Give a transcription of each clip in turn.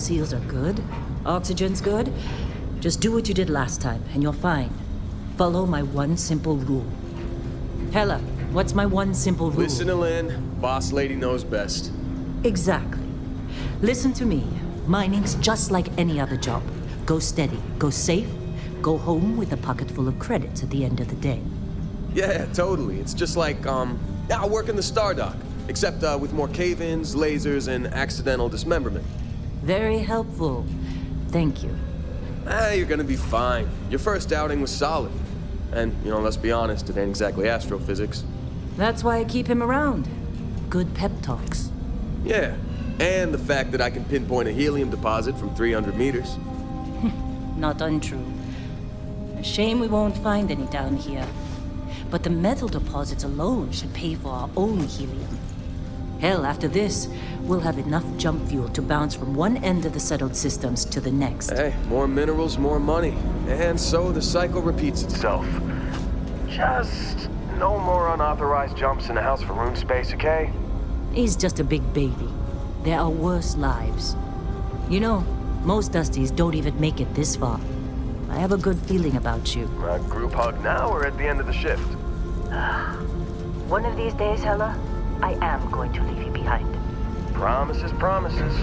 seals are good, oxygen's good, just do what you did last time and you're fine. Follow my one simple rule. Hella, what's my one simple rule? Listen to Lynn. Boss lady knows best. Exactly. Listen to me. Mining's just like any other job. Go steady, go safe, go home with a pocket full of credits at the end of the day. Yeah, totally. It's just like, I work in the Stardock. Except with more cave-ins, lasers, and accidental dismemberment. Very helpful. Thank you. You're gonna be fine. Your first outing was solid. And, let's be honest, it ain't exactly astrophysics. That's why I keep him around. Good pep talks. Yeah, and the fact that I can pinpoint a helium deposit from 300 meters. Not untrue. A shame we won't find any down here. But the metal deposits alone should pay for our own helium. Hell, after this, we'll have enough jump fuel to bounce from one end of the settled systems to the next. Hey, more minerals, more money. And so the cycle repeats itself. Just no more unauthorized jumps in the house for room space, okay? He's just a big baby. There are worse lives. Most Dusties don't even make it this far. I have a good feeling about you. A group hug now or at the end of the shift? One of these days, Hella, I am going to leave you behind. Promises, promises.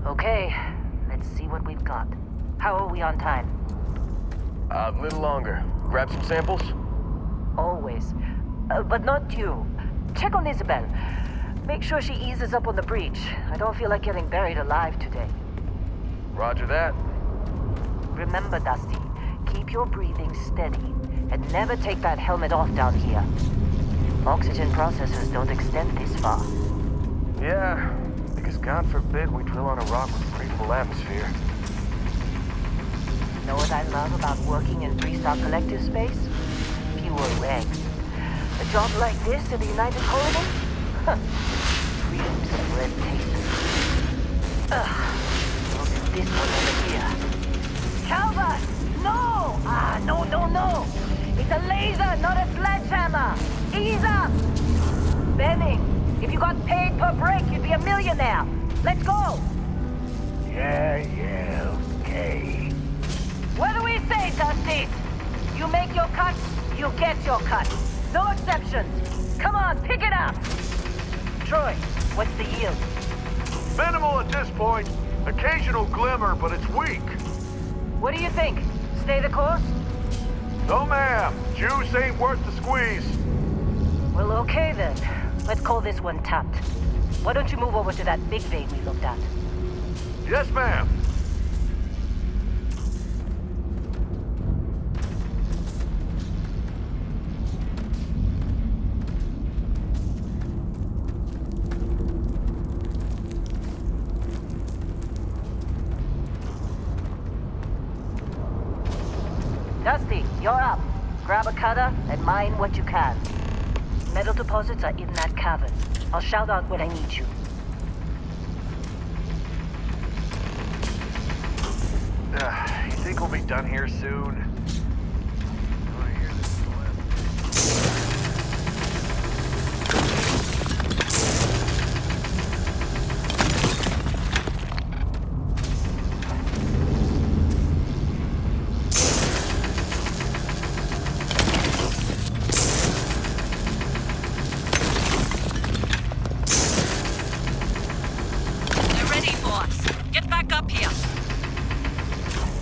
Okay, let's see what we've got. How are we on time? A little longer. Grab some samples? Always. But not you. Check on Isabel. Make sure she eases up on the breach. I don't feel like getting buried alive today. Roger that. Remember, Dusty, keep your breathing steady and never take that helmet off down here. Oxygen processors don't extend this far. Yeah, because God forbid we drill on a rock with a breathable atmosphere. Know what I love about working in three-star collective space? Fewer regs. A job like this in the United Colonies? Huh. Freedom's red tape. Ugh. This one over here. Calvert! No! No. It's a laser, not a sledgehammer. Ease up! Benning, if you got paid per break, you'd be a millionaire. Let's go! Yeah, okay. What do we say, Dusty? You make your cut, you get your cut. No exceptions. Come on, pick it up. Troy, what's the yield? Minimal at this point. Occasional glimmer, but it's weak. What do you think? Stay the course? No, ma'am. Juice ain't worth the squeeze. Well, okay then. Let's call this one tapped. Why don't you move over to that big vein we looked at? Yes, ma'am. Dusty, you're up. Grab a cutter and mine what you can. Metal deposits are in that cavern. I'll shout out when I need you. You think we'll be done here soon?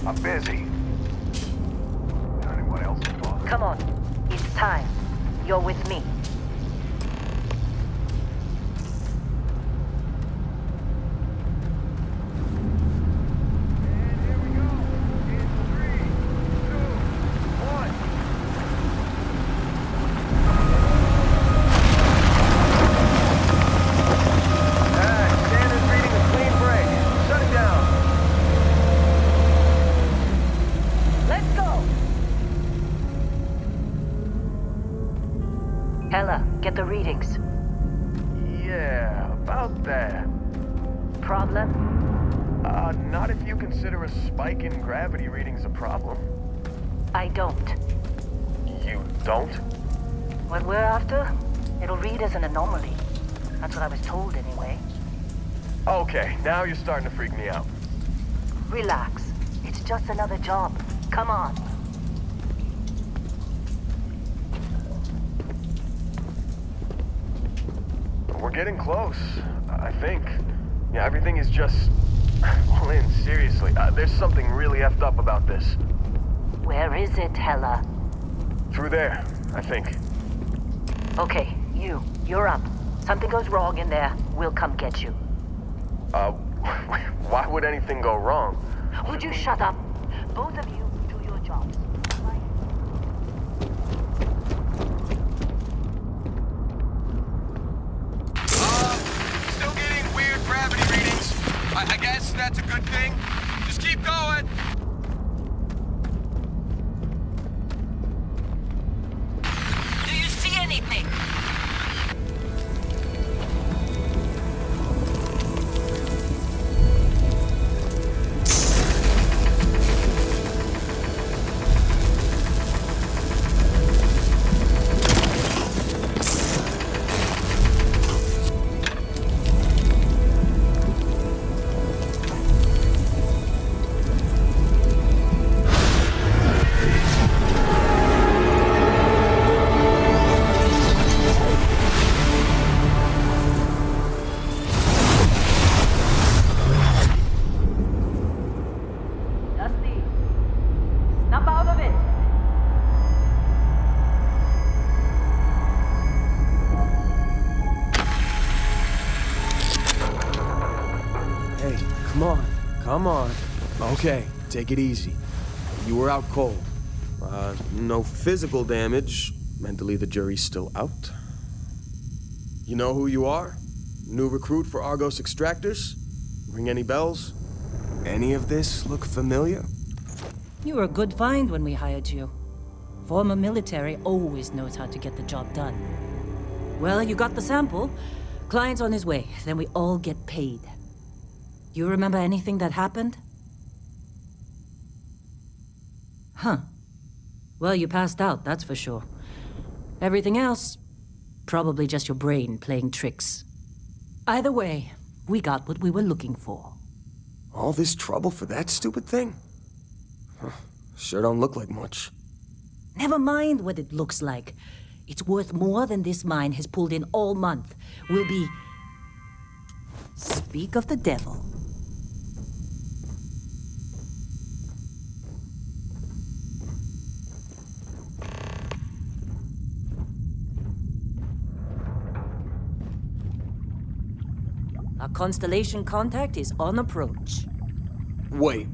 I'm busy. Anyone else involved? Come on. It's time. You're with me. Hella, get the readings. Yeah, about that. Problem? Not if you consider a spike in gravity readings a problem. I don't. You don't? What we're after, it'll read as an anomaly. That's what I was told anyway. Okay, now you're starting to freak me out. Relax. It's just another job. Come on. We're getting close, I think. Yeah, everything is just... Well, Lynn, seriously, there's something really effed up about this. Where is it, Hella? Through there, I think. Okay, you're up. Something goes wrong in there, we'll come get you. Why would anything go wrong? Would you shut up? Both of you do your jobs. Still getting weird gravity readings. I guess that's a good thing. Just keep going. Do you see anything? Come on. Okay, take it easy. You were out cold. No physical damage. Mentally, the jury's still out. You know who you are? New recruit for Argos Extractors? Ring any bells? Any of this look familiar? You were a good find when we hired you. Former military always knows how to get the job done. Well, you got the sample. Client's on his way, then we all get paid. You remember anything that happened? Huh. Well, you passed out, that's for sure. Everything else, probably just your brain playing tricks. Either way, we got what we were looking for. All this trouble for that stupid thing? Huh. Sure don't look like much. Never mind what it looks like. It's worth more than this mine has pulled in all month. We'll be... Speak of the devil. Our constellation contact is on approach. Wait,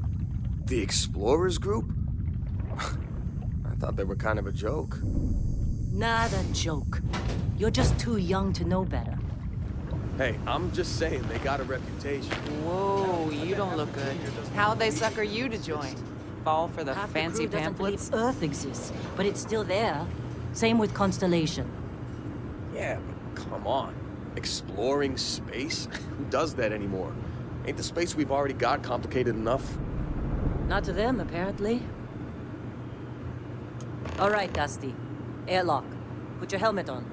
the Explorers group? I thought they were kind of a joke. Not a joke. You're just too young to know better. Hey, I'm just saying they got a reputation. Whoa, you don't look good. How'd they sucker you to join? Fall for the Half fancy the crew doesn't pamphlets? believe Earth exists, but it's still there. Same with Constellation. Yeah, but come on. Exploring space? Who does that anymore? Ain't the space we've already got complicated enough? Not to them, apparently. All right, Dusty. Airlock. Put your helmet on.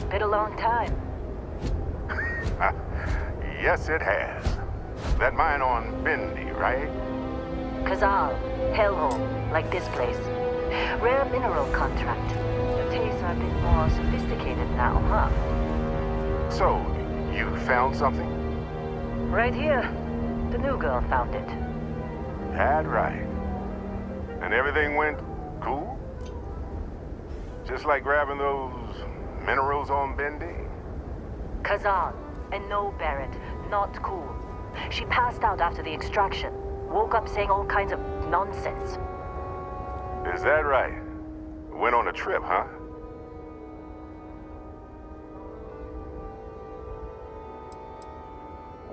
been a long time. Yes, it has. That mine on Bendy, right? Kazal, hellhole, like this place. Rare mineral contract. The tastes are a bit more sophisticated now, huh? So, you found something? Right here. The new girl found it. That right. And everything went cool? Just like grabbing those minerals on Bendy? Kazal, and no Barrett, not cool. She passed out after the extraction. Woke up saying all kinds of nonsense. Is that right? Went on a trip, huh?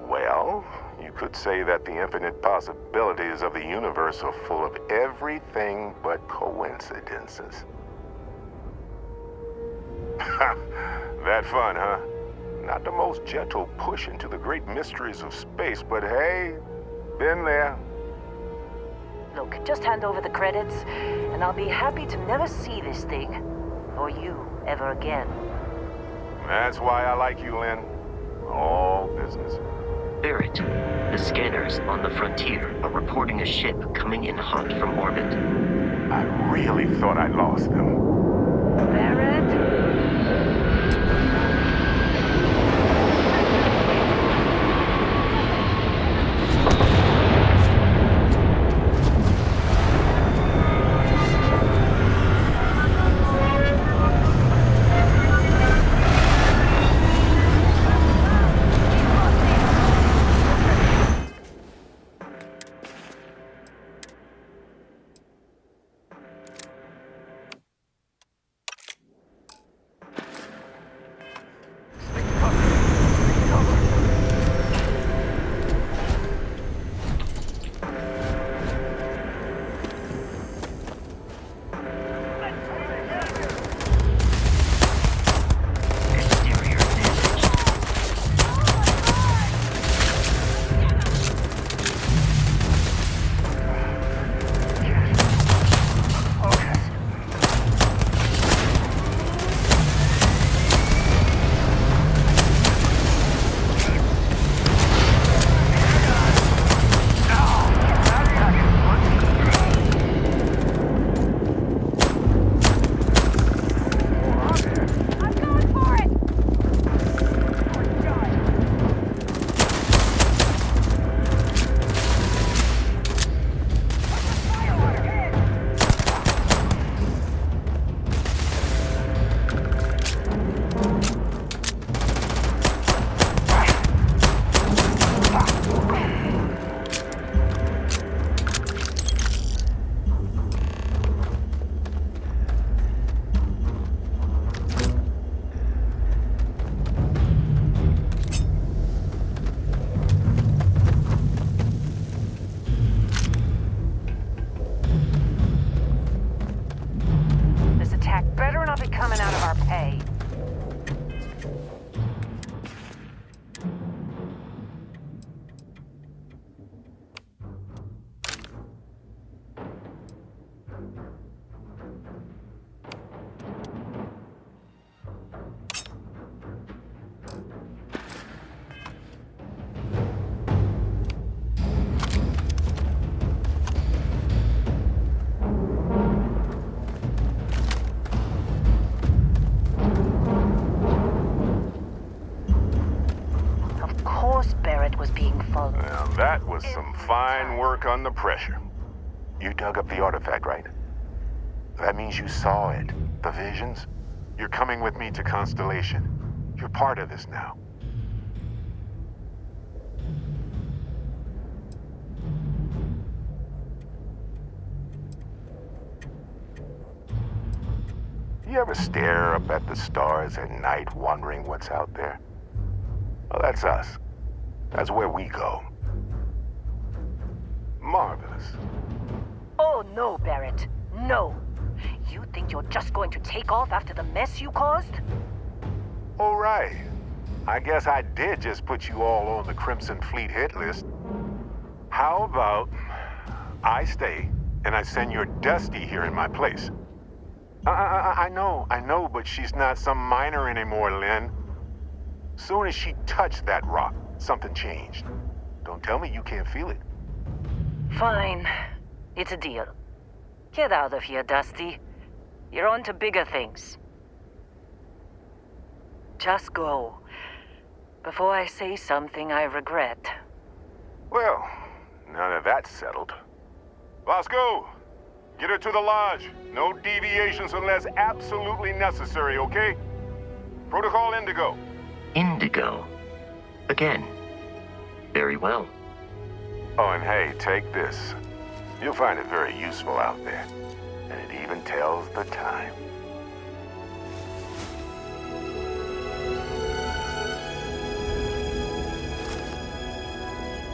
Well, you could say that the infinite possibilities of the universe are full of everything but coincidences. That fun, huh? Not the most gentle push into the great mysteries of space, but hey, been there. Look, just hand over the credits, and I'll be happy to never see this thing, or you, ever again. That's why I like you, Lynn. All business. Barrett, the scanners on the frontier are reporting a ship coming in hot from orbit. I really thought I lost them. Barrett? That was some fine work under pressure. You dug up the artifact, right? That means you saw it. The visions? You're coming with me to Constellation. You're part of this now. You ever stare up at the stars at night wondering what's out there? Well, that's us. That's where we go. Marvelous. Oh, no, Barrett. No. You think you're just going to take off after the mess you caused? All right. I guess I did just put you all on the Crimson Fleet hit list. How about I stay and I send your Dusty here in my place? I know, but she's not some miner anymore, Lynn. Soon as she touched that rock, something changed. Don't tell me you can't feel it. Fine. It's a deal. Get out of here, Dusty. You're on to bigger things. Just go. Before I say something I regret. Well, now that that's settled. Vasco, get her to the lodge. No deviations unless absolutely necessary, okay? Protocol Indigo. Indigo. Again. Very well. Oh, and hey, take this. You'll find it very useful out there. And it even tells the time.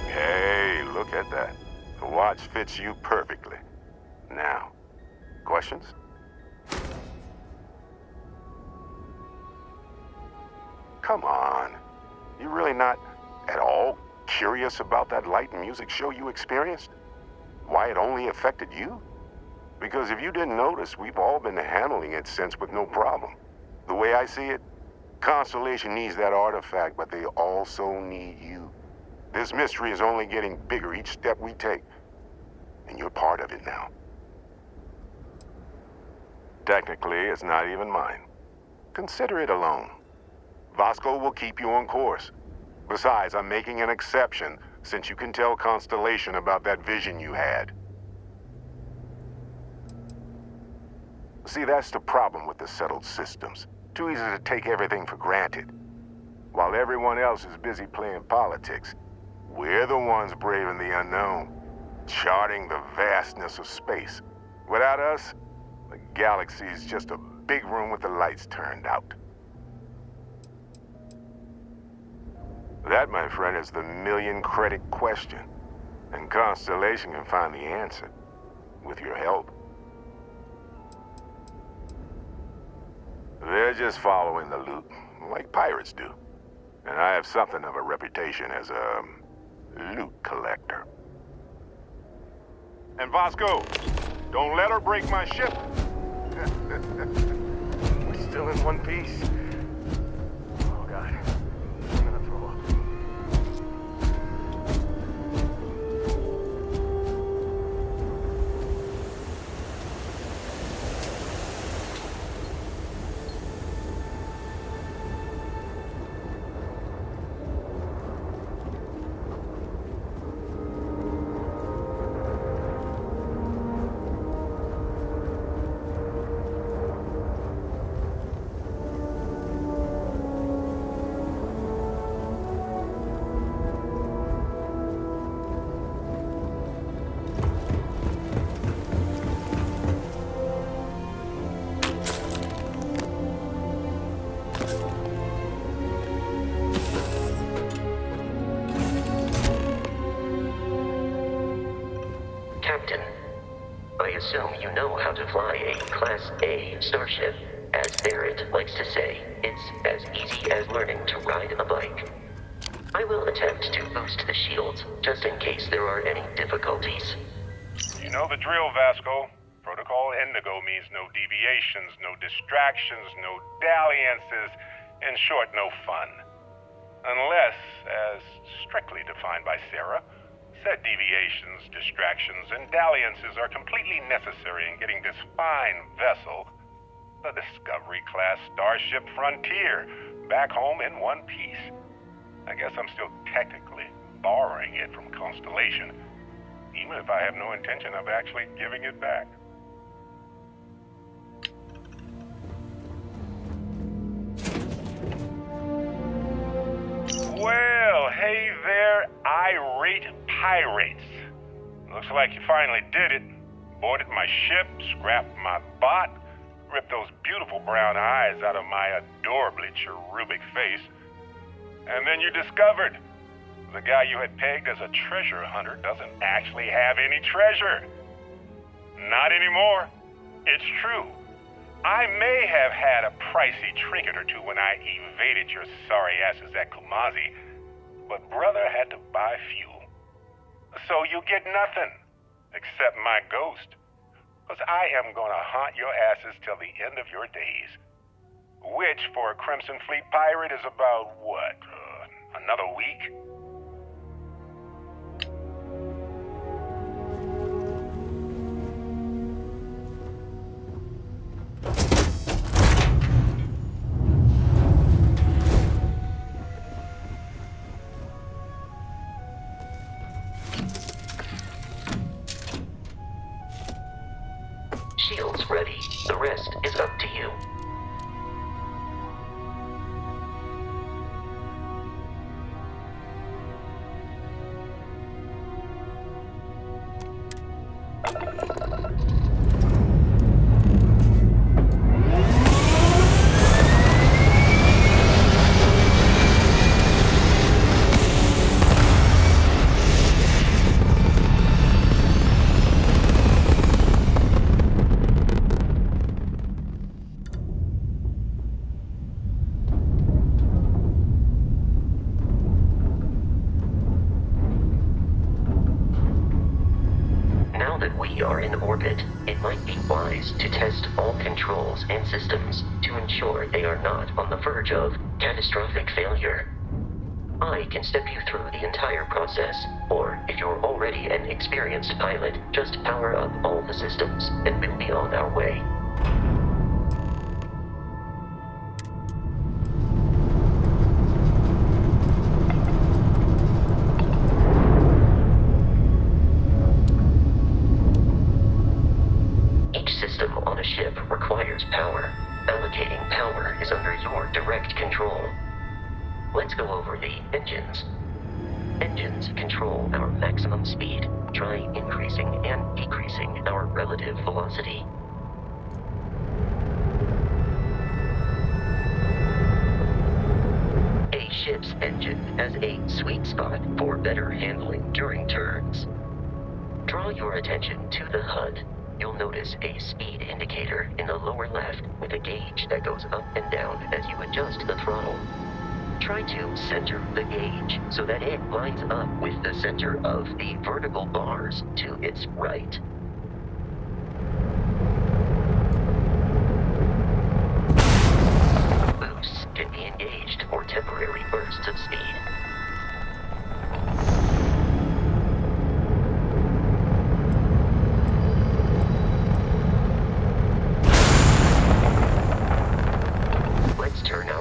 Hey, look at that. The watch fits you perfectly. Now, questions? Come on. You really not at all curious about that light and music show you experienced? Why it only affected you? Because if you didn't notice, we've all been handling it since with no problem. The way I see it, Constellation needs that artifact, but they also need you. This mystery is only getting bigger each step we take. And you're part of it now. Technically, it's not even mine. Consider it alone. Vasco will keep you on course. Besides, I'm making an exception since you can tell Constellation about that vision you had. See, that's the problem with the settled systems. Too easy to take everything for granted. While everyone else is busy playing politics, we're the ones braving the unknown, charting the vastness of space. Without us, the galaxy is just a big room with the lights turned out. That, my friend, is the million-credit question. And Constellation can find the answer, with your help. They're just following the loot, like pirates do. And I have something of a reputation as a loot collector. And Vasco, don't let her break my ship. We're still in one piece. Oh, God. I'm gonna throw up. Captain, I assume you know how to fly a Class A starship. As Barrett likes to say, it's as easy as learning to ride a bike. I will attempt to boost the shields, just in case there are any difficulties. You know the drill, Vasco. Protocol Indigo means no deviations, no distractions, no dalliances, in short, no fun. Unless, as strictly defined by Sarah, said deviations, distractions, and dalliances are completely necessary in getting this fine vessel, the Discovery-class Starship Frontier, back home in one piece. I guess I'm still technically borrowing it from Constellation, even if I have no intention of actually giving it back. Well, hey there, irate pirates. Looks like you finally did it. Boarded my ship, scrapped my bot, ripped those beautiful brown eyes out of my adorably cherubic face. And then you discovered the guy you had pegged as a treasure hunter doesn't actually have any treasure. Not anymore. It's true. I may have had a pricey trinket or two when I evaded your sorry asses at Kumazi, but brother had to buy fuel. So you get nothing, except my ghost, Because I am gonna haunt your asses till the end of your days. Which, for a Crimson Fleet pirate, is about what? Another week? Shields ready. The rest is up to you. We are in orbit, it might be wise to test all controls and systems to ensure they are not on the verge of catastrophic failure. I can step you through the entire process, or if you're already an experienced pilot, just power up all the systems and we'll be on our way. Requires power. Allocating power is under your direct control. Let's go over the engines. Engines control our maximum speed. Try increasing and decreasing our relative velocity. A ship's engine has a sweet spot for better handling during turns. Draw your attention to the HUD. You'll notice a speed indicator in the lower left with a gauge that goes up and down as you adjust the throttle. Try to center the gauge so that it lines up with the center of the vertical bars to its right. Boosts can be engaged for temporary bursts of speed.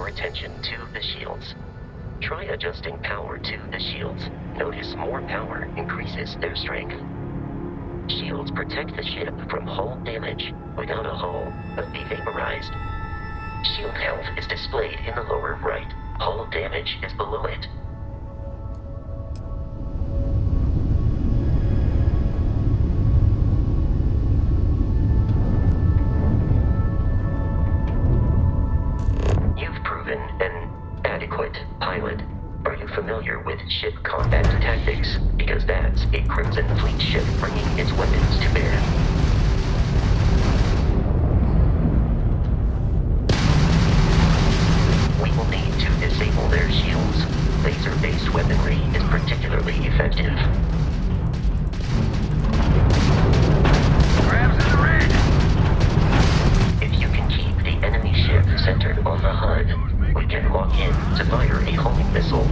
Attention to the shields. Try adjusting power to the shields. Notice more power increases their strength. Shields protect the ship from hull damage. Without a hull, but be vaporized. Shield health is displayed in the lower right. Hull damage is below it. Pilot, are you familiar with ship combat tactics? Because that's a Crimson Fleet ship bringing its weapons to bear. We will need to disable their shields. Laser-based weaponry is particularly effective. Grabs in the red! If you can keep the enemy ship centered on the HUD, we can lock in to fire a homing missile.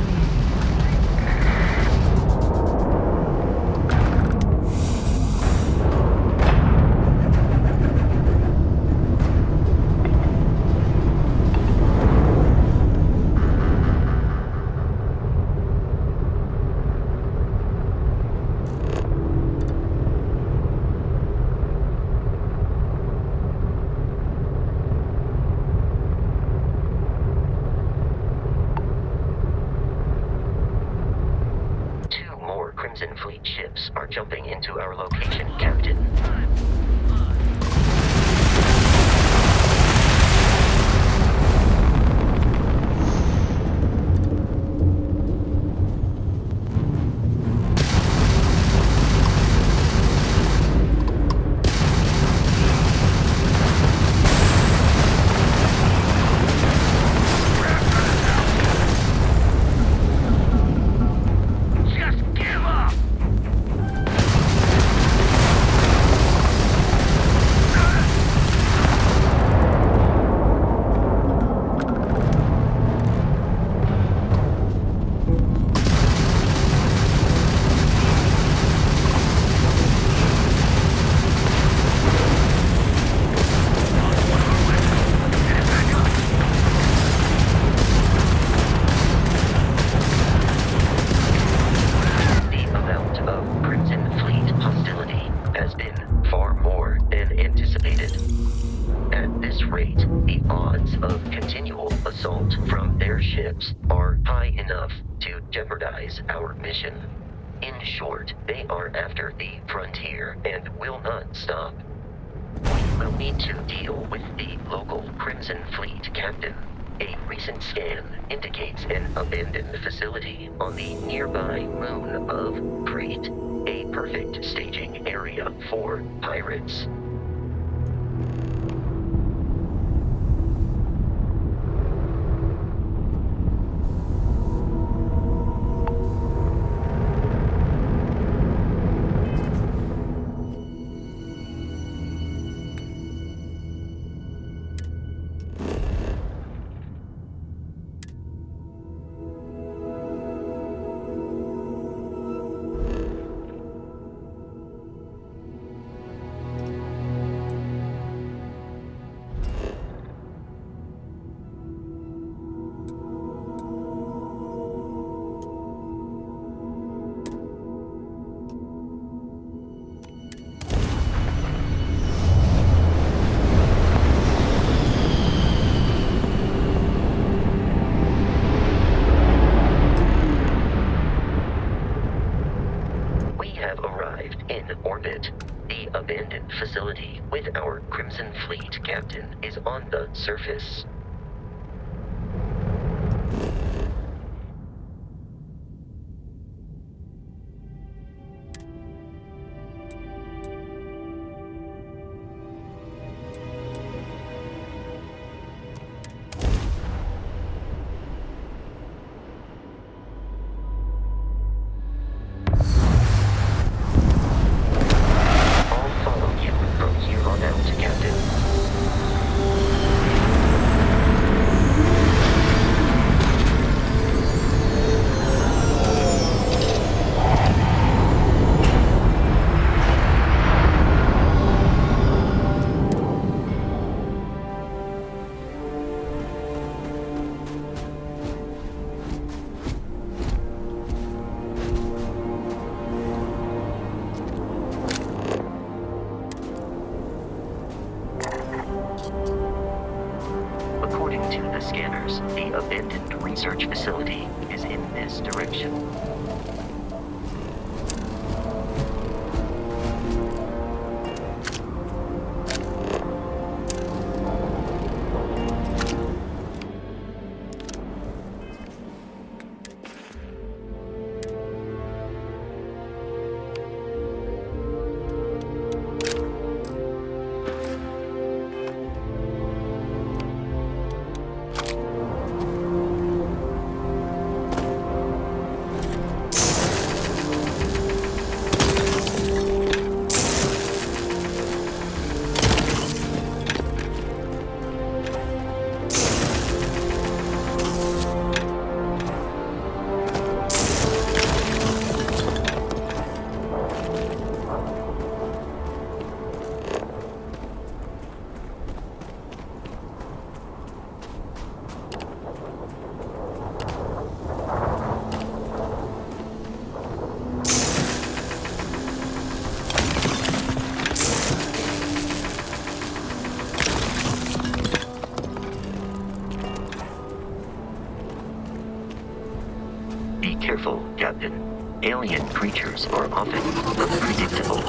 Crimson Fleet ships are jumping into our location, Captain. assault from their ships are high enough to jeopardize our mission. In short, they are after the frontier and will not stop. We will need to deal with the local Crimson Fleet captain. A recent scan indicates an abandoned facility on the nearby moon of Crete, a perfect staging area for pirates. Facility with our Crimson Fleet captain is on the surface. Scanners, the abandoned research facility is in this direction. Careful, Captain. Alien creatures are often unpredictable.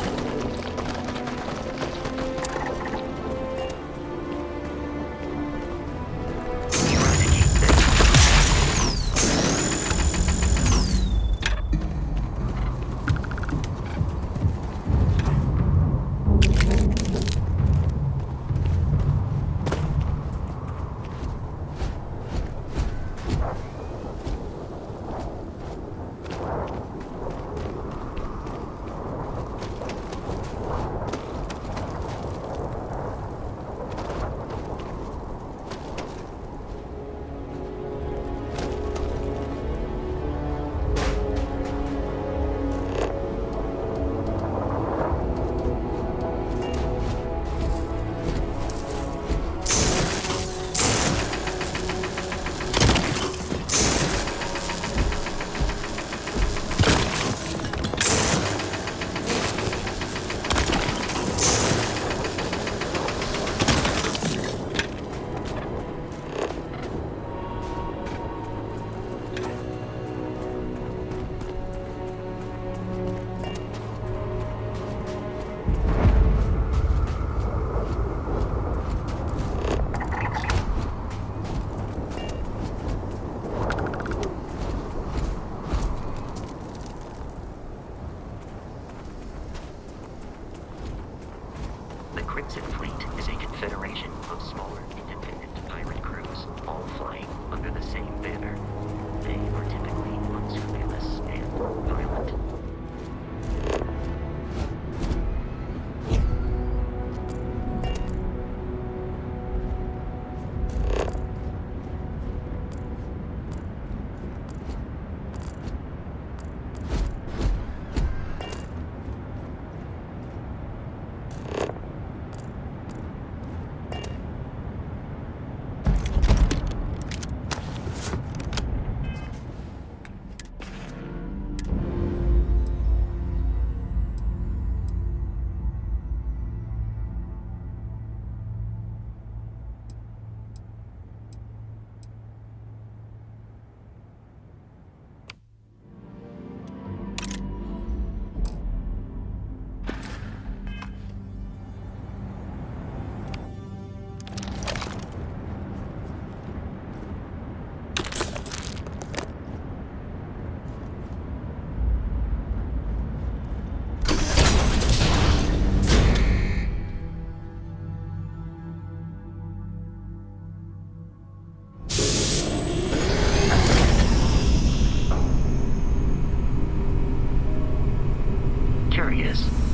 extreme manner. They are typically unscrupulous and violent.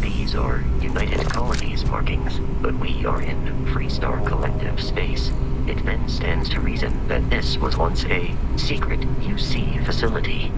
These are United Colonies markings, but we are in Freestar Collective space. It then stands to reason that this was once a secret UC facility.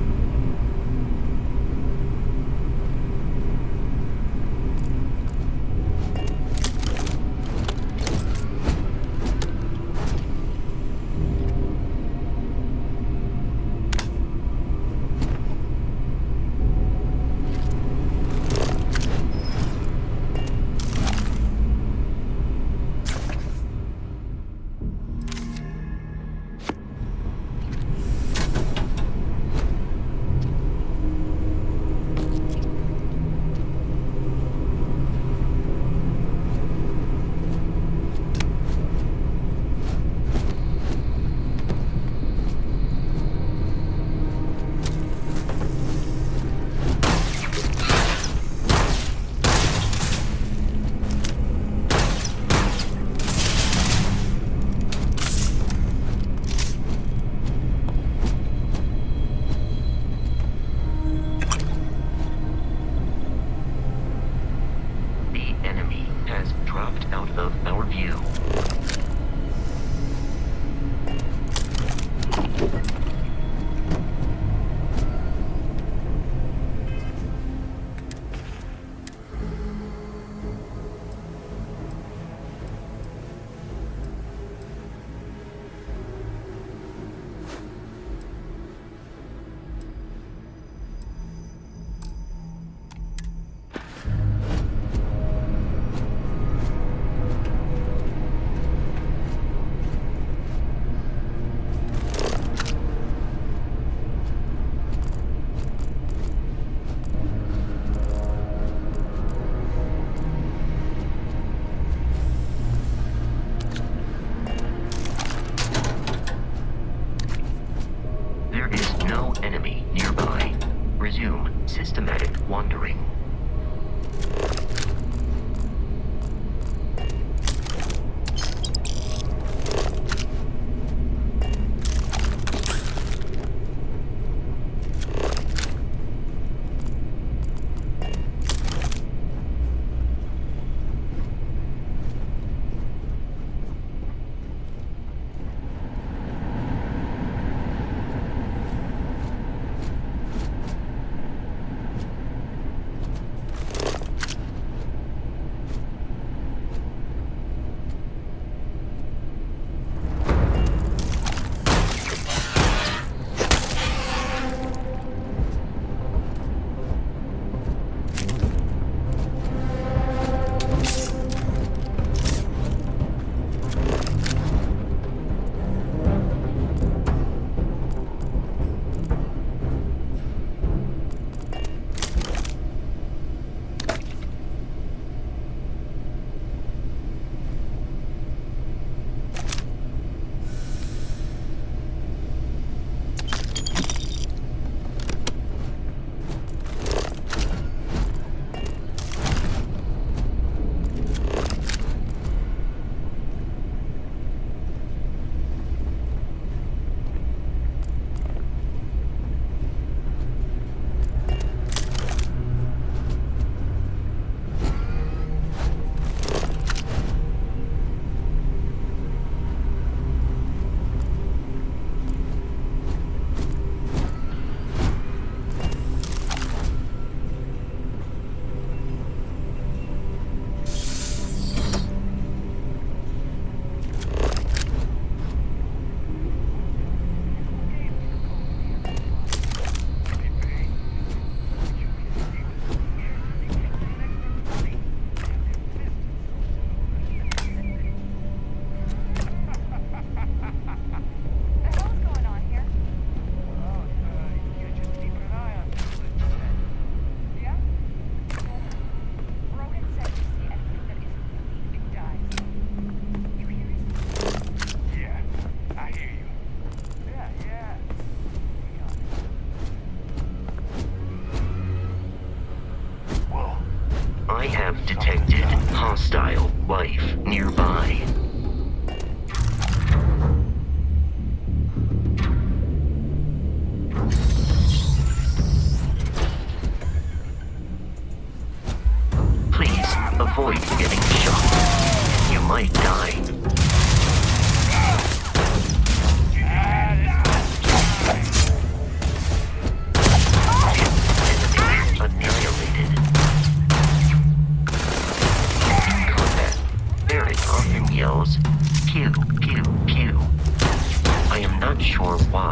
Systematic wandering.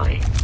fly.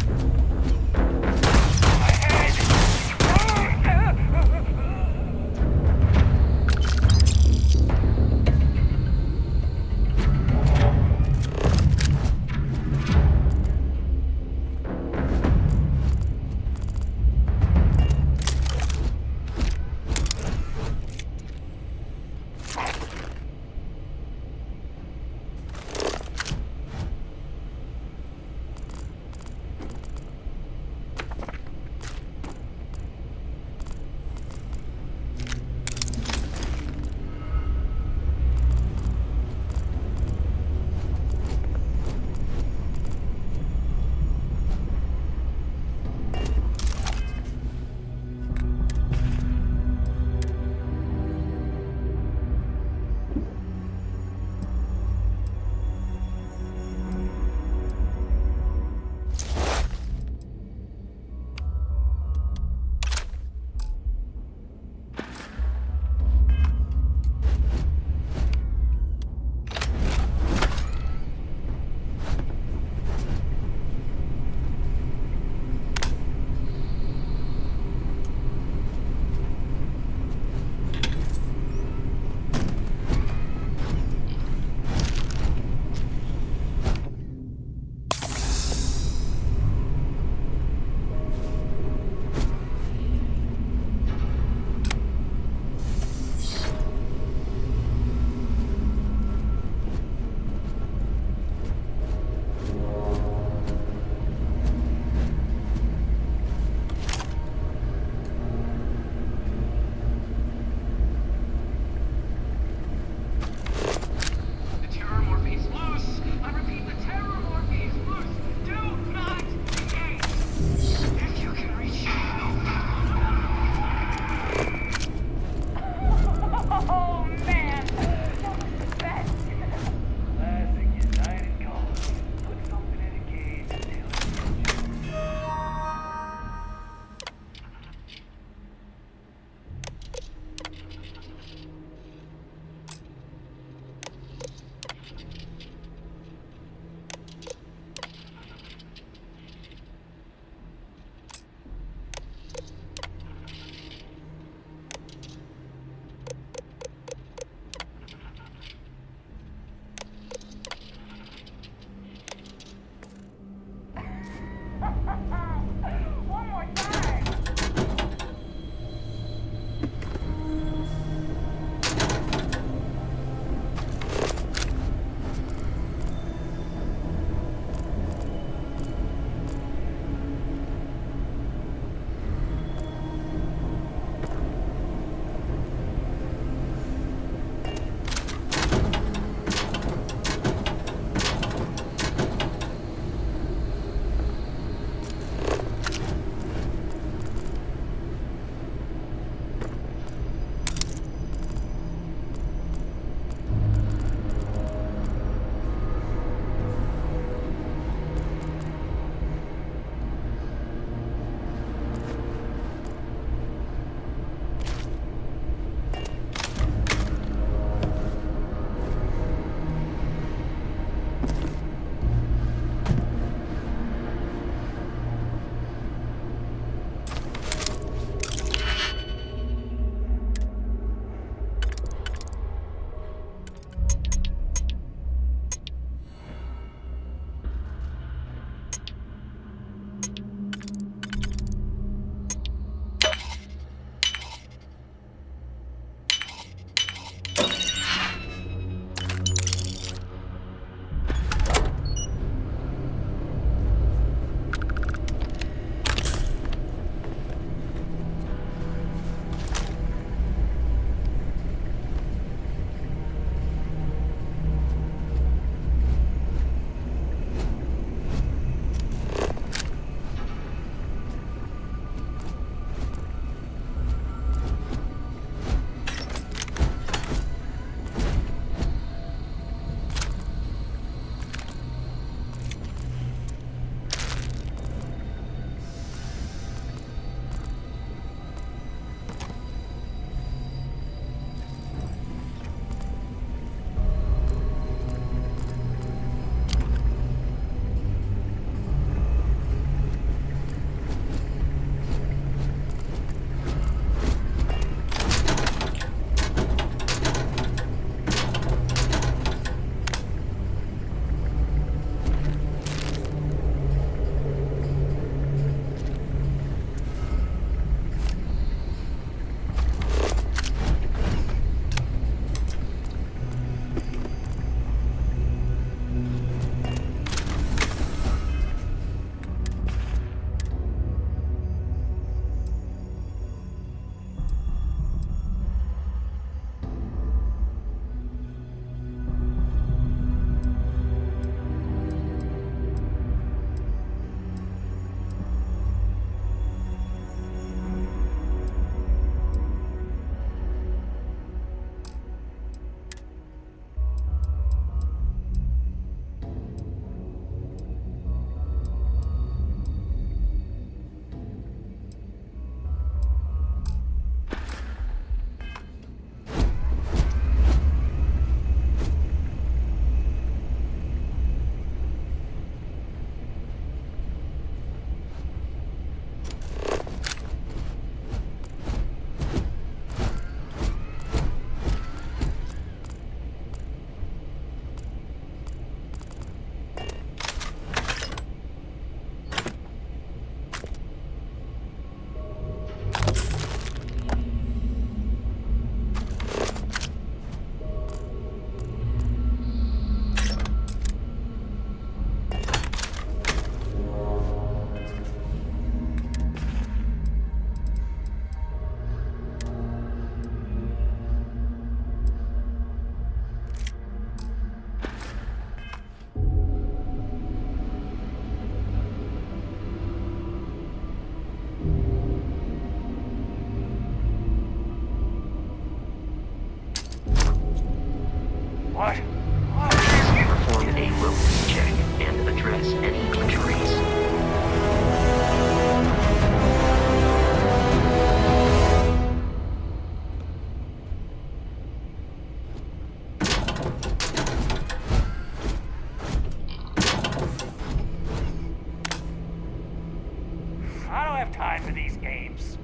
have time for these games.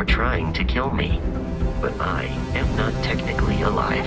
Trying to kill me, but I am not technically alive.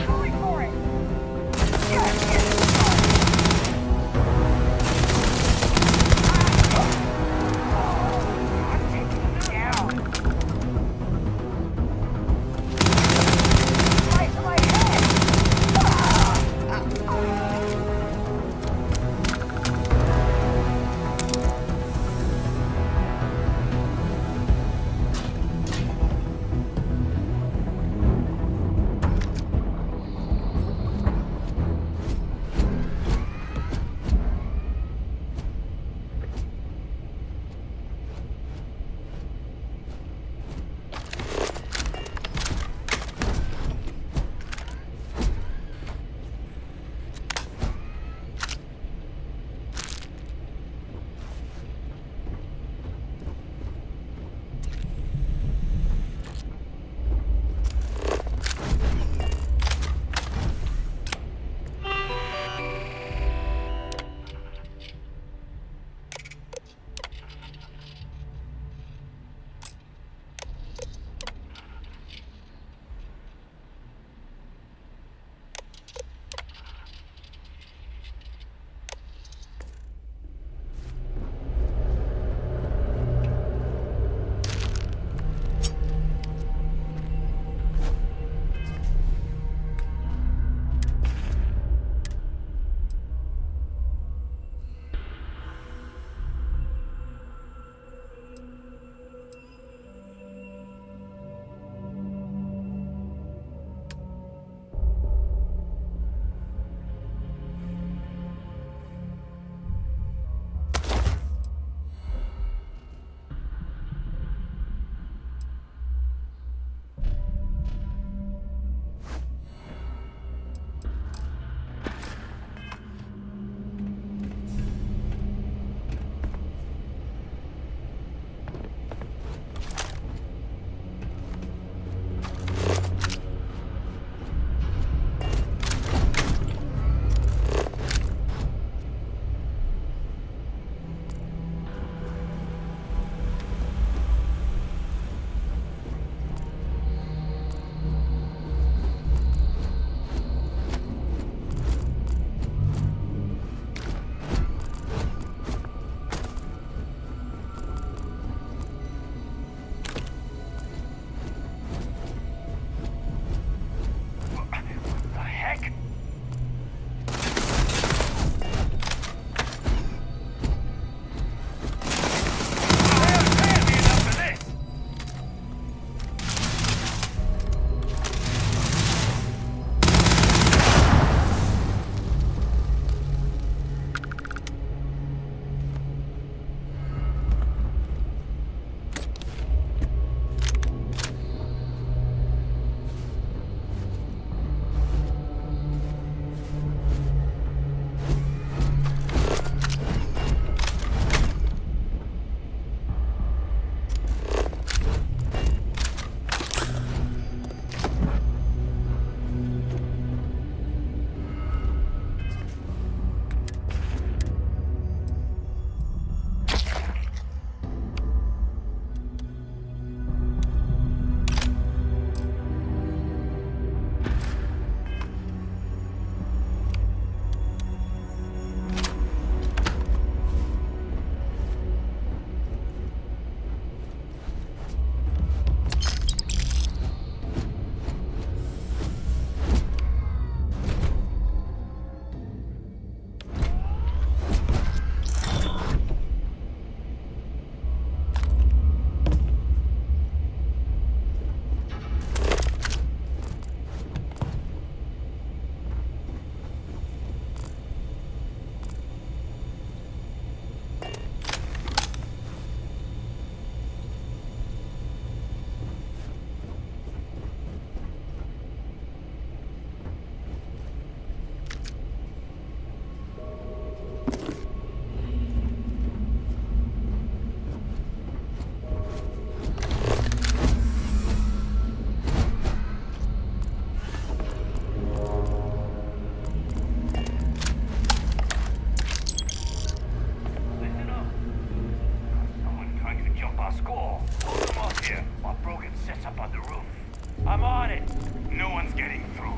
on the roof. I'm on it. No one's getting through.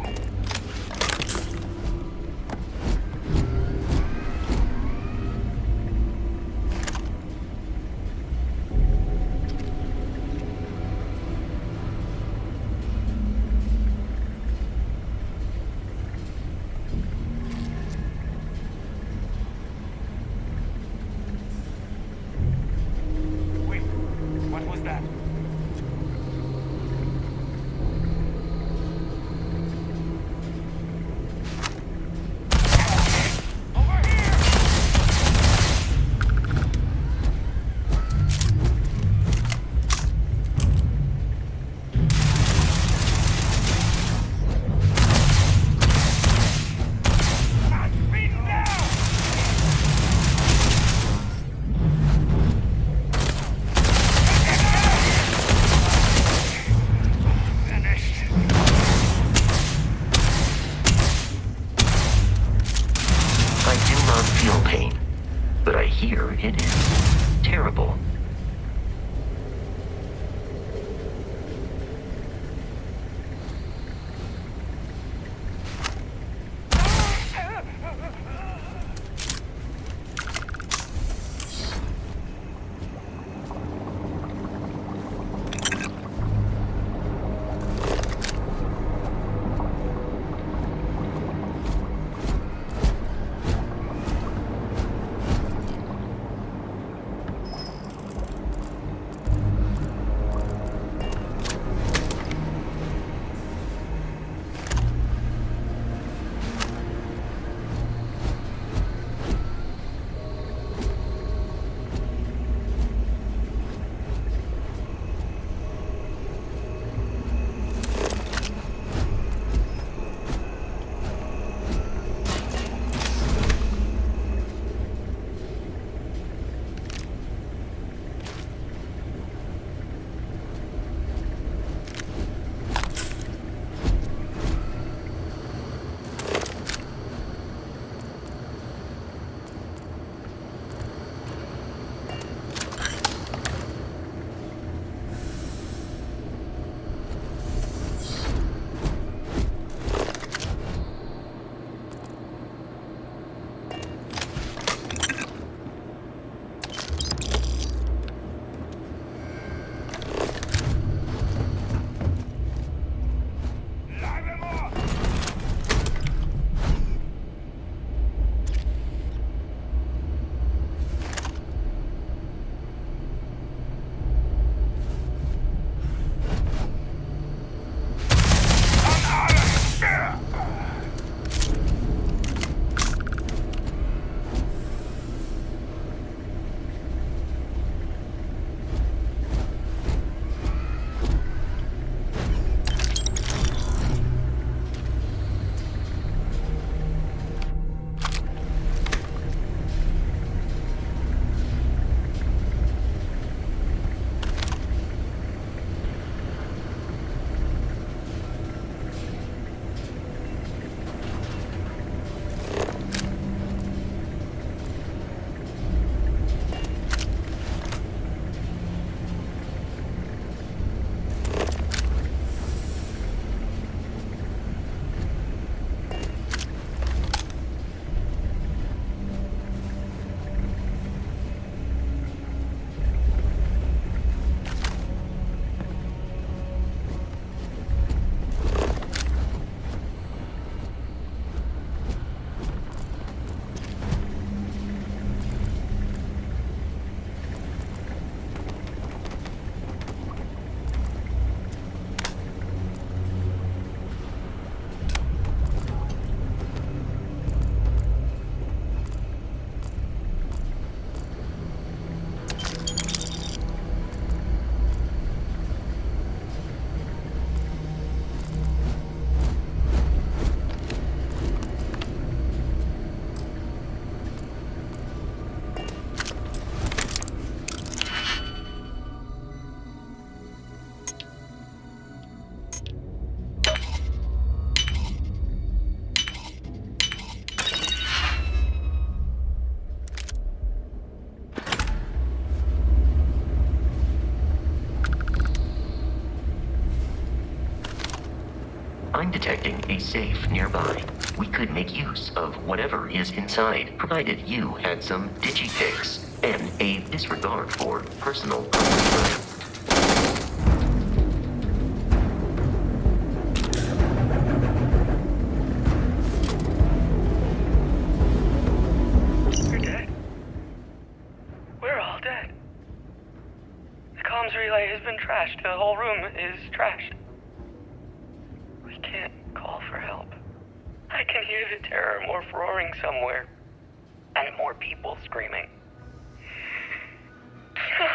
I'm detecting a safe nearby. We could make use of whatever is inside, provided you had some digipics and a disregard for personal time. You're dead. We're all dead. The comms relay has been trashed. The whole room is trashed. We can't call for help. I can hear the terror morph roaring somewhere. And more people screaming. God.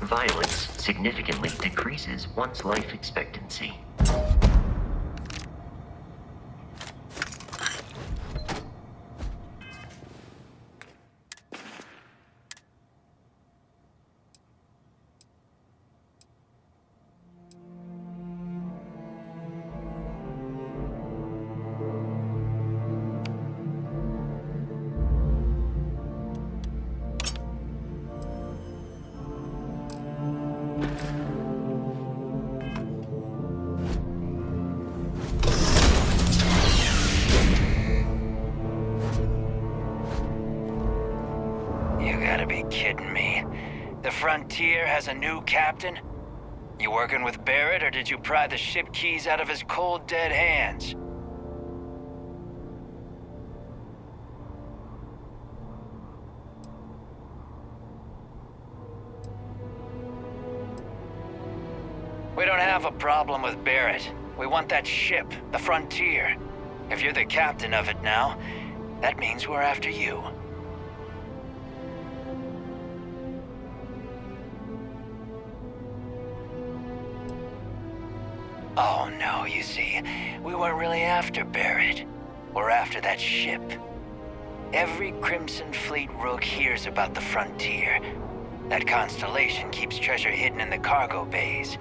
Violence significantly decreases one's life expectancy. Kidding me. The Frontier has a new captain? You working with Barrett, or did you pry the ship keys out of his cold, dead hands? We don't have a problem with Barrett. We want that ship, the Frontier. If you're the captain of it now, that means we're after you. Oh no, you see, we weren't really after Barrett. We're after that ship. Every Crimson Fleet rook hears about the Frontier. That constellation keeps treasure hidden in the cargo bays.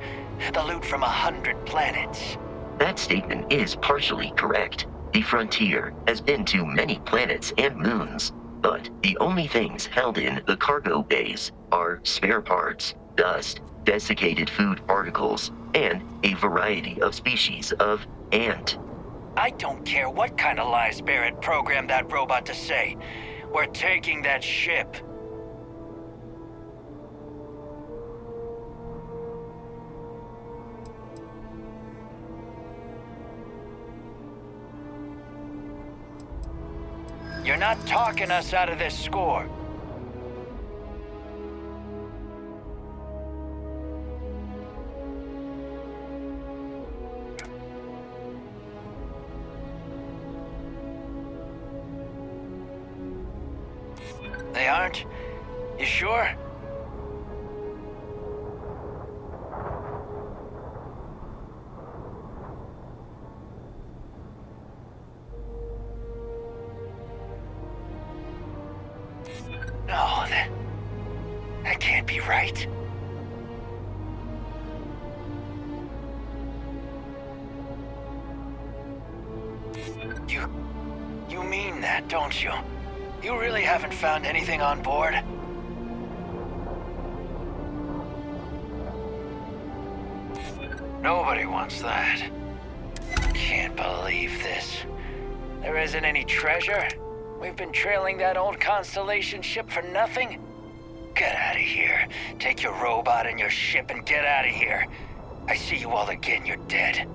The loot from 100 planets. That statement is partially correct. The Frontier has been to many planets and moons, but the only things held in the cargo bays are spare parts, dust, desiccated food particles, and a variety of species of ant. I don't care what kind of lies Barrett programmed that robot to say. We're taking that ship. You're not talking us out of this score. They aren't? You sure? No, that can't be right. You mean that, don't you? You really haven't found anything on board? Nobody wants that. Can't believe this. There isn't any treasure? We've been trailing that old Constellation ship for nothing? Get out of here. Take your robot and your ship and get out of here. I see you all again, you're dead.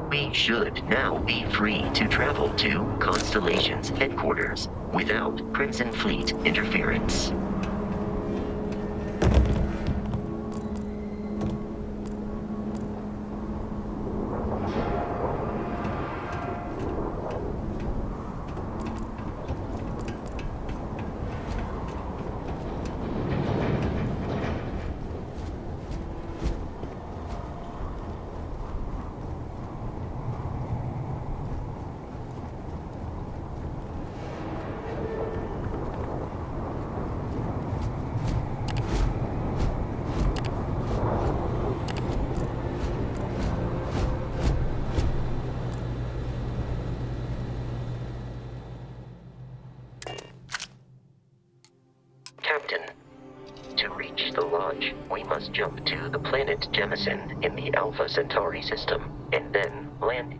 We should now be free to travel to Constellation's headquarters without Crimson Fleet interference. Captain, to reach the lodge, we must jump to the planet Jemison in the Alpha Centauri system, and then land.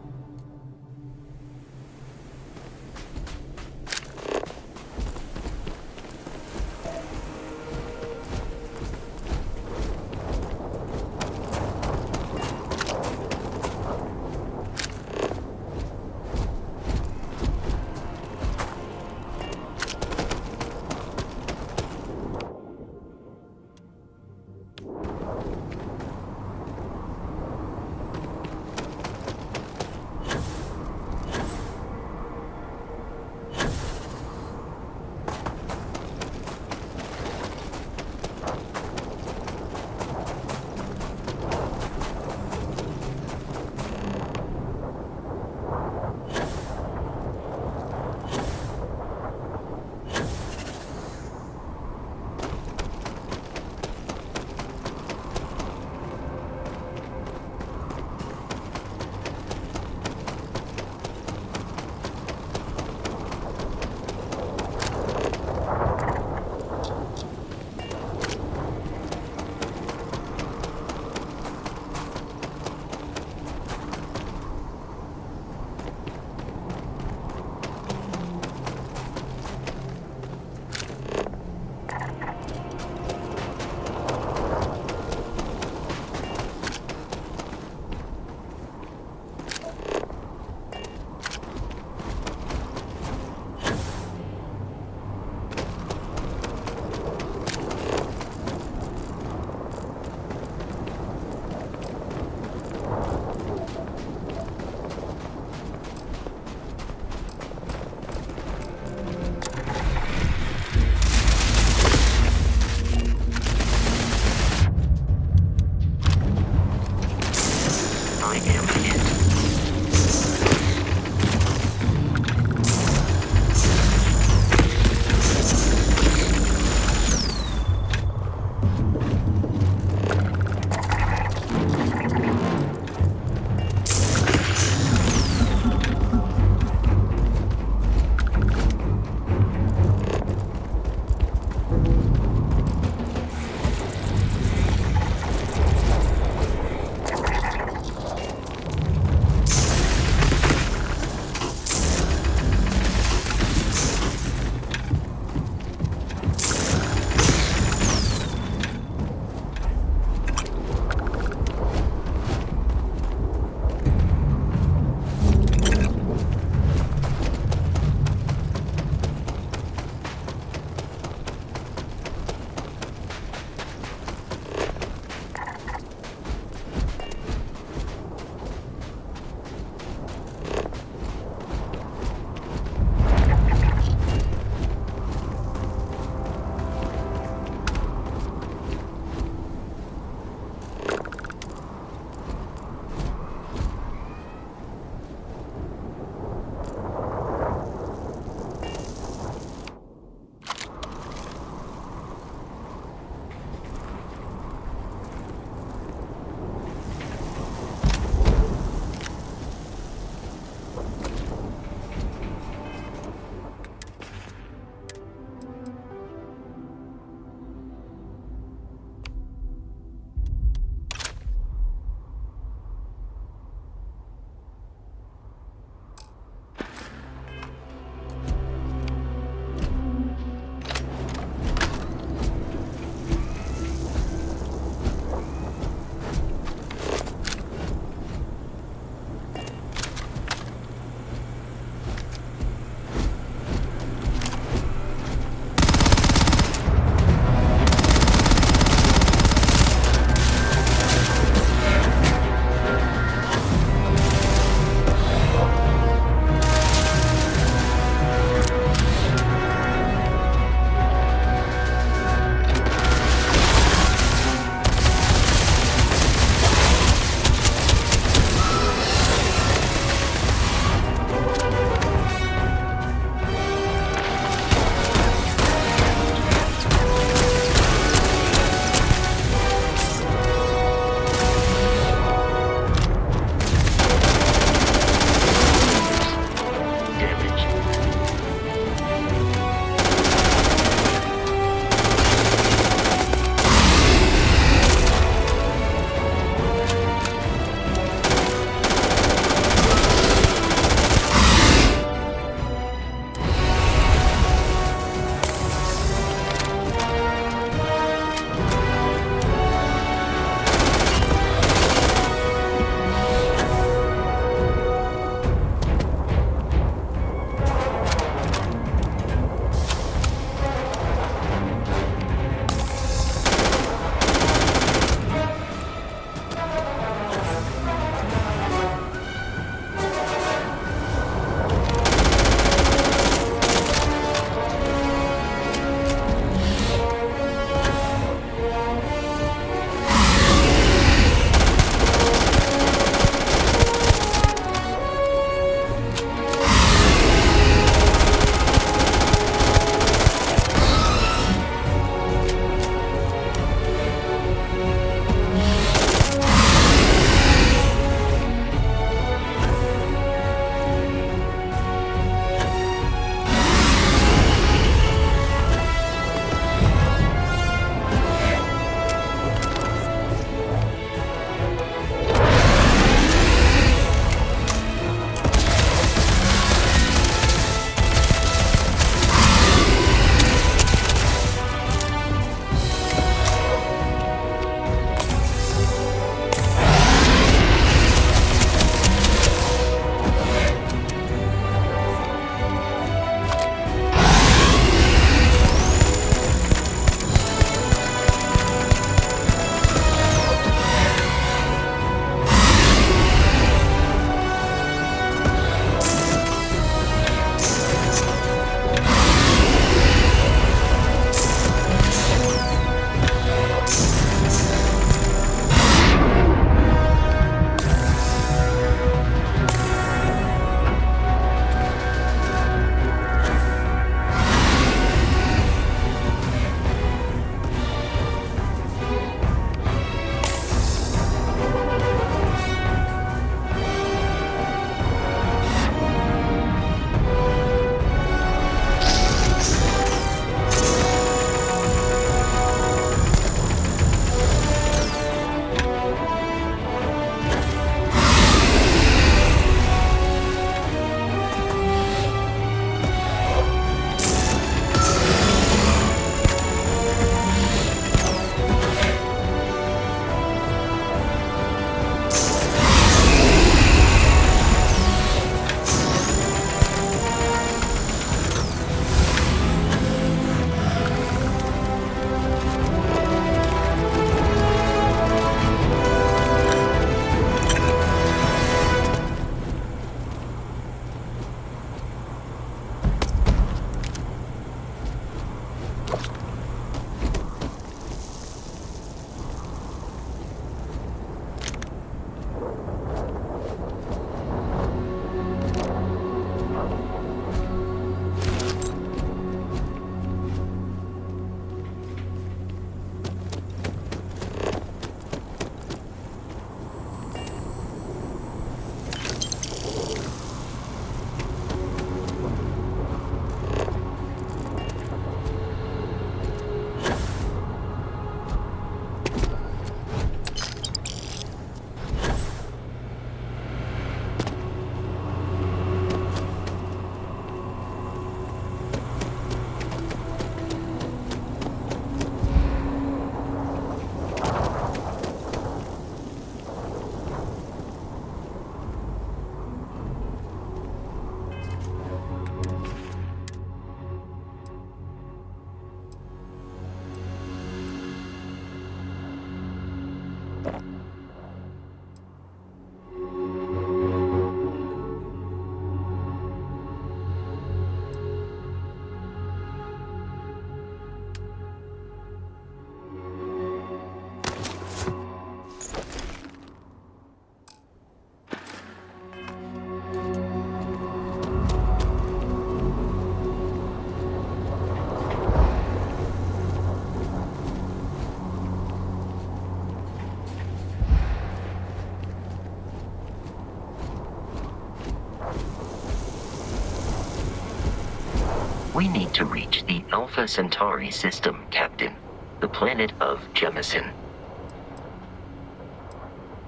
We need to reach the Alpha Centauri system, Captain. The planet of Jemison.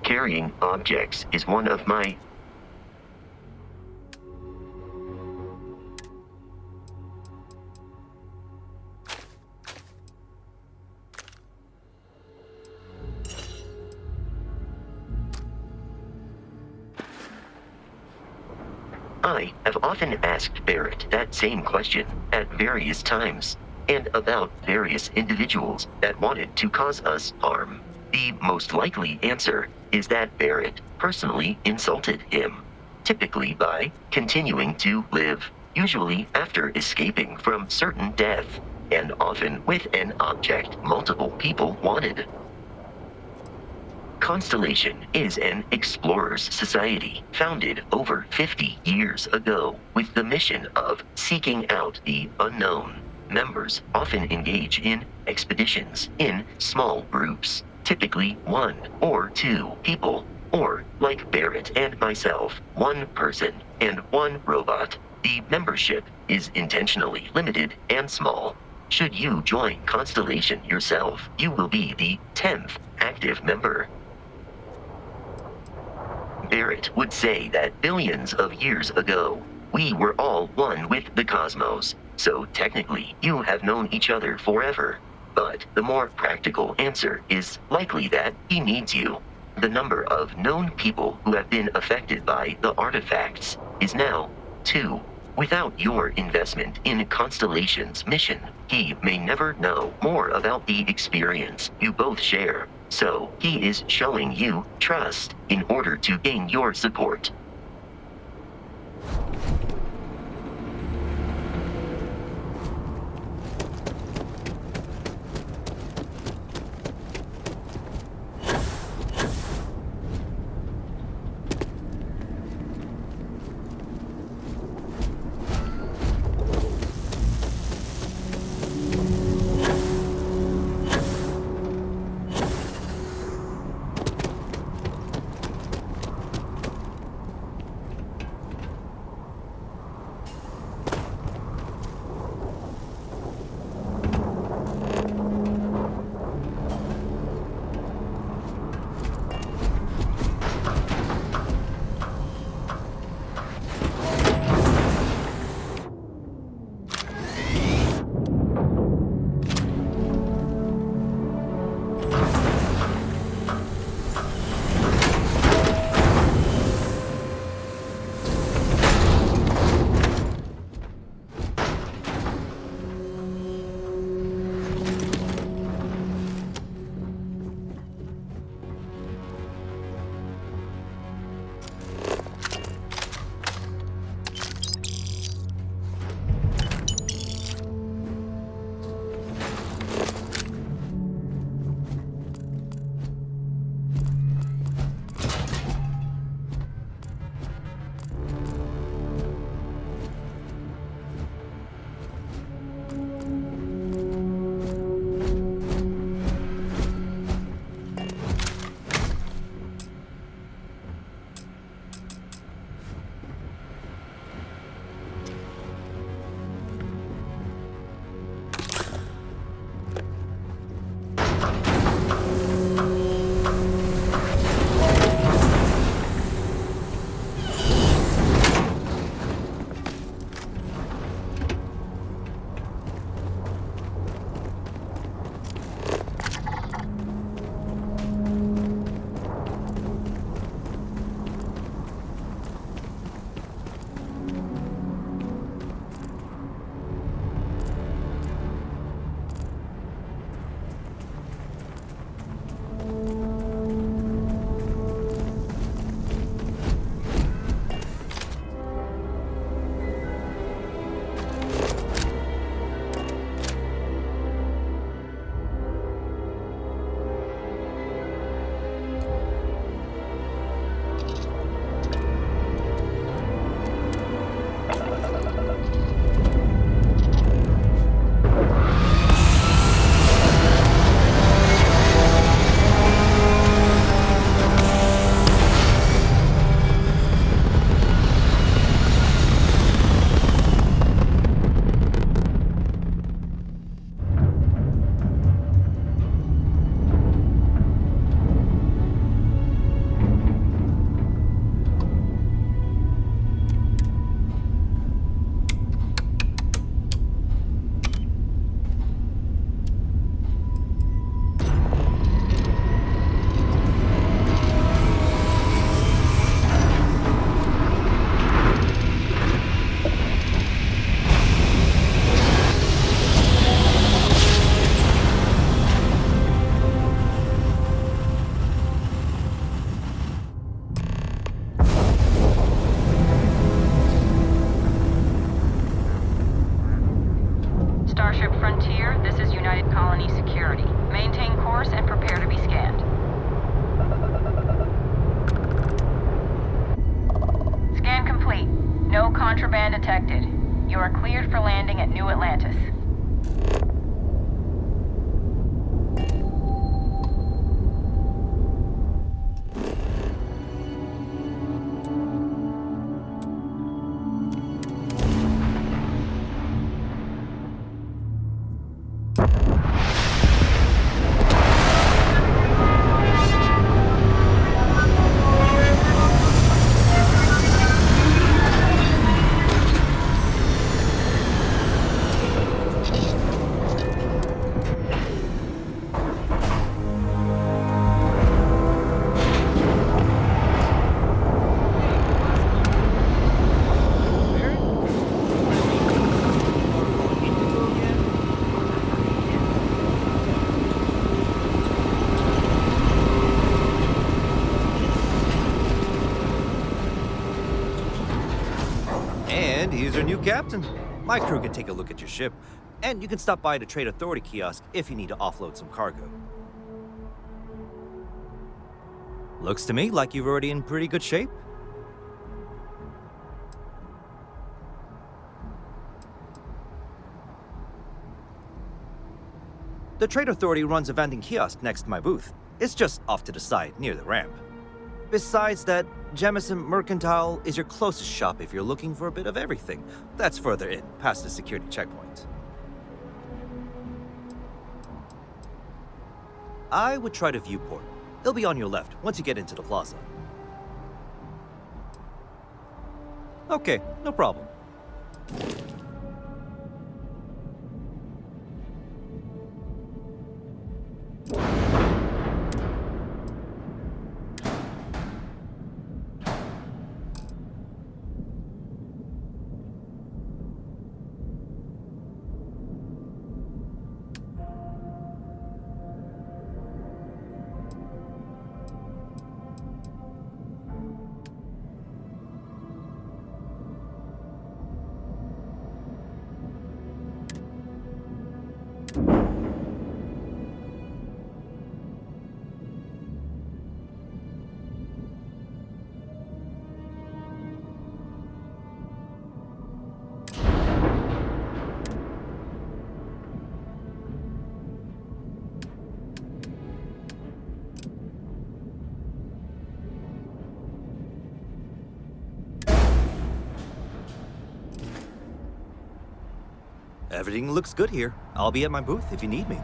Carrying objects is one of my... I have often asked Barrett that same question at various times, and about various individuals that wanted to cause us harm. The most likely answer is that Barrett personally insulted him, typically by continuing to live, usually after escaping from certain death, and often with an object multiple people wanted. Constellation is an explorers society founded over 50 years ago with the mission of seeking out the unknown. Members often engage in expeditions in small groups, typically 1 or 2 people, or, like Barrett and myself, 1 person and 1 robot. The membership is intentionally limited and small. Should you join Constellation yourself, you will be the 10th active member. Barrett would say that billions of years ago, we were all one with the cosmos, so technically you have known each other forever. But the more practical answer is likely that he needs you. The number of known people who have been affected by the artifacts is now 2. Without your investment in Constellation's mission, he may never know more about the experience you both share. So, he is showing you trust in order to gain your support. our new captain. My crew can take a look at your ship, and you can stop by the Trade Authority kiosk if you need to offload some cargo. Looks to me like you're already in pretty good shape. The Trade Authority runs a vending kiosk next to my booth. It's just off to the side, near the ramp. Besides that, Jemison Mercantile is your closest shop if you're looking for a bit of everything. That's further in, past the security checkpoint. I would try the viewport. It'll be on your left once you get into the plaza. Okay, no problem. Everything looks good here. I'll be at my booth if you need me.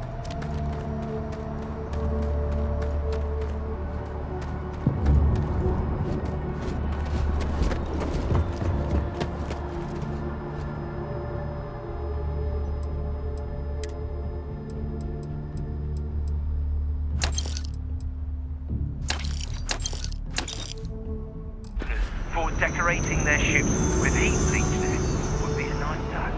For decorating their ships with heat bleach there would be a nice touch.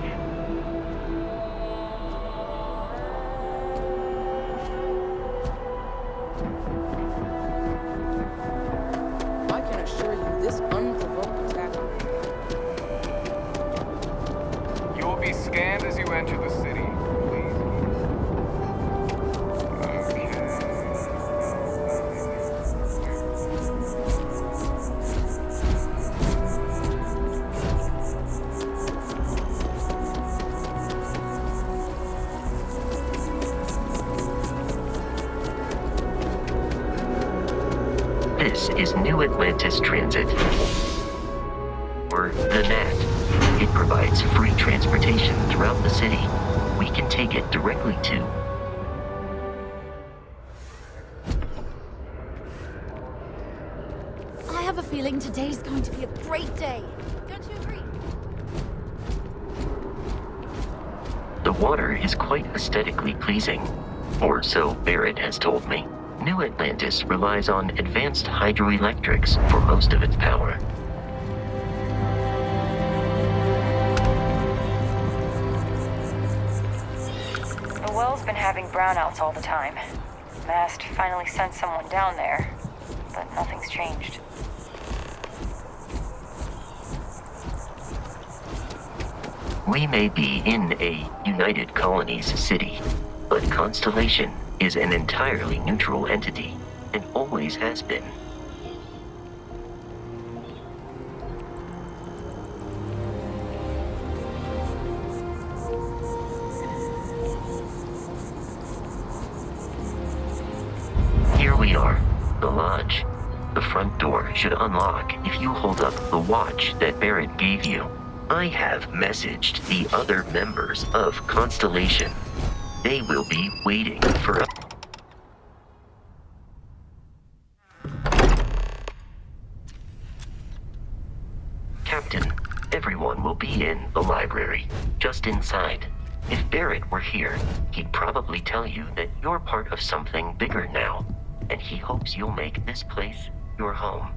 I can assure you this unprovoked attack. You will be scanned as you enter the city. Please. This is New Atlantis Transit, or the NAT. It provides free transportation throughout the city. We can take it directly to... I have a feeling today's going to be a great day. Don't you agree? The water is quite aesthetically pleasing, or so Barrett has told me. New Atlantis relies on advanced hydroelectrics for most of its power. The well's been having brownouts all the time. Mast finally sent someone down there, but nothing's changed. We may be in a United Colonies city, but Constellation is an entirely neutral entity, and always has been. Here we are, the lodge. The front door should unlock if you hold up the watch that Barrett gave you. I have messaged the other members of Constellation. They will be waiting for us. Captain, everyone will be in the library, just inside. If Barrett were here, he'd probably tell you that you're part of something bigger now, and he hopes you'll make this place your home.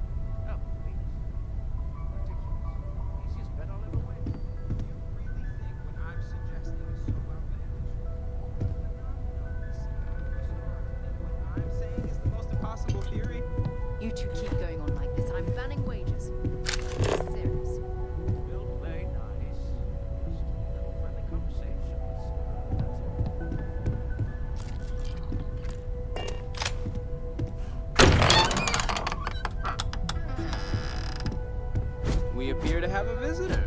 You two keep going on like this. I'm banning wages. Serious. We'll play nice. here to have a visitor.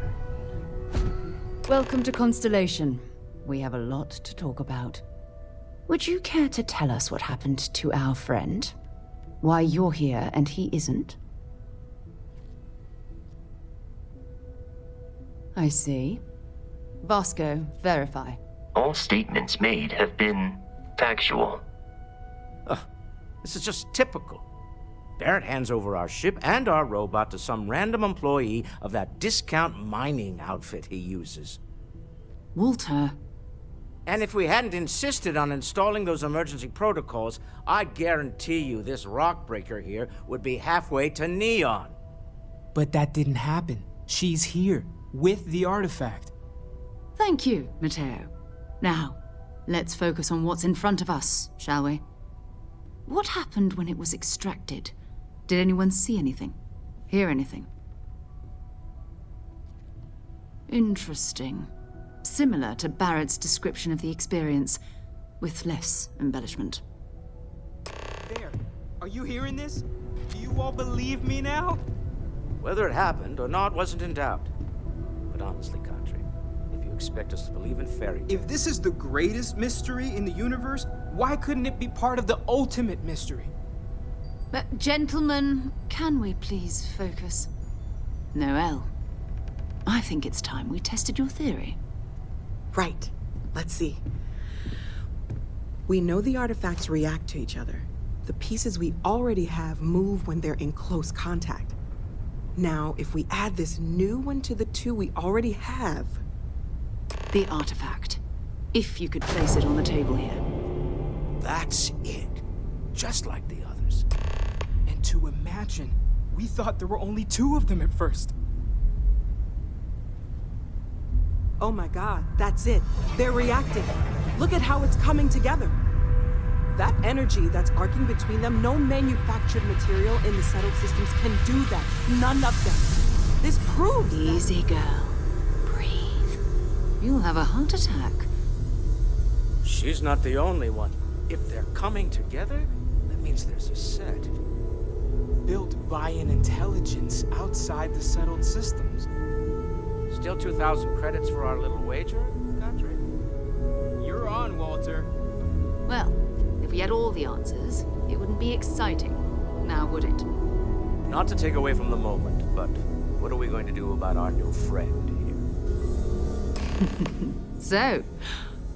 Welcome to Constellation. We have a lot to talk about. Would you care to tell us what happened to our friend? Why you're here and he isn't? I see. Vasco, verify. All statements made have been factual. This is just typical. Barrett hands over our ship and our robot to some random employee of that discount mining outfit he uses. Walter. And if we hadn't insisted on installing those emergency protocols, I guarantee you this rock breaker here would be halfway to Neon. But that didn't happen. She's here, with the artifact. Thank you, Matteo. Now, let's focus on what's in front of us, shall we? What happened when it was extracted? Did anyone see anything? Hear anything? Interesting. Similar to Barrett's description of the experience, with less embellishment. There. Are you hearing this? Do you all believe me now? Whether it happened or not wasn't in doubt. But honestly, Country, if you expect us to believe in fairy tales... If this is the greatest mystery in the universe, why couldn't it be part of the ultimate mystery? But gentlemen, can we please focus? Noelle, I think it's time we tested your theory. Right. Let's see. We know the artifacts react to each other. The pieces we already have move when they're in close contact. Now, if we add this new one to the two we already have... The artifact. If you could place it on the table here. That's it. Just like the others. And to imagine, we thought there were only 2 of them at first. Oh my god, that's it. They're reacting. Look at how it's coming together. That energy that's arcing between them, no manufactured material in the settled systems can do that. None of them. This proves Easy, girl. Breathe. You'll have a heart attack. She's not the only one. If they're coming together, that means there's a set. Built by an intelligence outside the settled systems. Still 2,000 credits for our little wager, Country? You're on, Walter. Well, if we had all the answers, it wouldn't be exciting, now would it? Not to take away from the moment, but what are we going to do about our new friend here? So,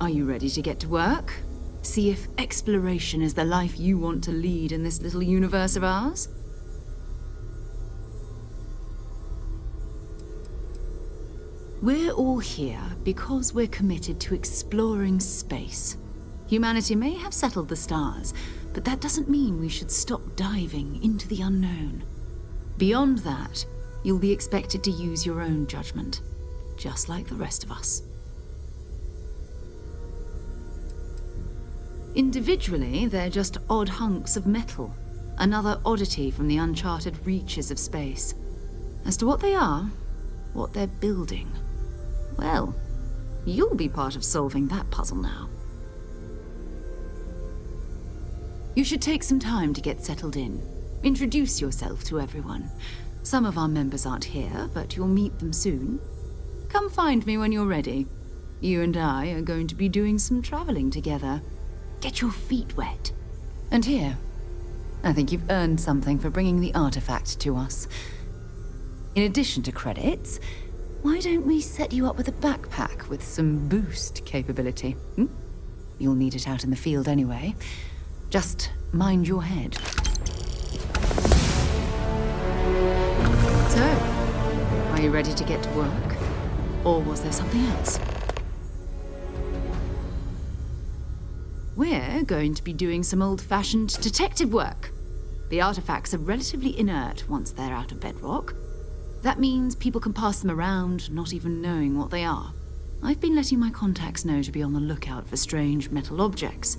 are you ready to get to work? See if exploration is the life you want to lead in this little universe of ours? We're all here because we're committed to exploring space. Humanity may have settled the stars, but that doesn't mean we should stop diving into the unknown. Beyond that, you'll be expected to use your own judgment, just like the rest of us. Individually, they're just odd hunks of metal, another oddity from the uncharted reaches of space. As to what they are, what they're building, well, you'll be part of solving that puzzle now. You should take some time to get settled in. Introduce yourself to everyone. Some of our members aren't here, but you'll meet them soon. Come find me when you're ready. You and I are going to be doing some traveling together. Get your feet wet. And here, I think you've earned something for bringing the artifact to us. In addition to credits, why don't we set you up with a backpack with some boost capability? You'll need it out in the field anyway. Just mind your head. So, are you ready to get to work? Or was there something else? We're going to be doing some old-fashioned detective work. The artifacts are relatively inert once they're out of bedrock. That means people can pass them around, not even knowing what they are. I've been letting my contacts know to be on the lookout for strange metal objects.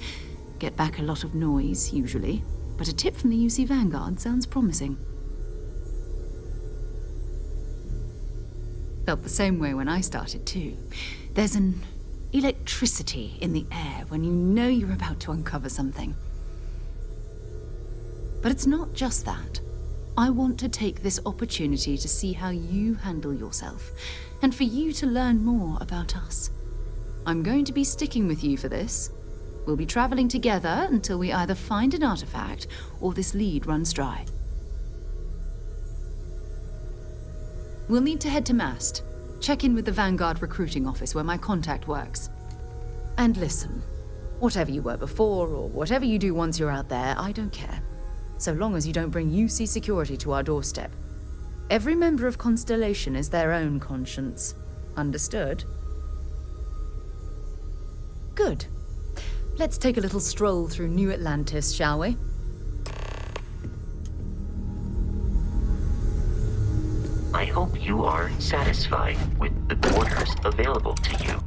Get back a lot of noise, usually, but a tip from the UC Vanguard sounds promising. Felt the same way when I started, too. There's an electricity in the air when you know you're about to uncover something. But it's not just that. I want to take this opportunity to see how you handle yourself, and for you to learn more about us. I'm going to be sticking with you for this. We'll be traveling together until we either find an artifact or this lead runs dry. We'll need to head to Mast. Check in with the Vanguard recruiting office where my contact works. And listen, whatever you were before or whatever you do once you're out there, I don't care. So long as you don't bring UC security to our doorstep. Every member of Constellation is their own conscience. Understood? Good. Let's take a little stroll through New Atlantis, shall we? I hope you are satisfied with the quarters available to you.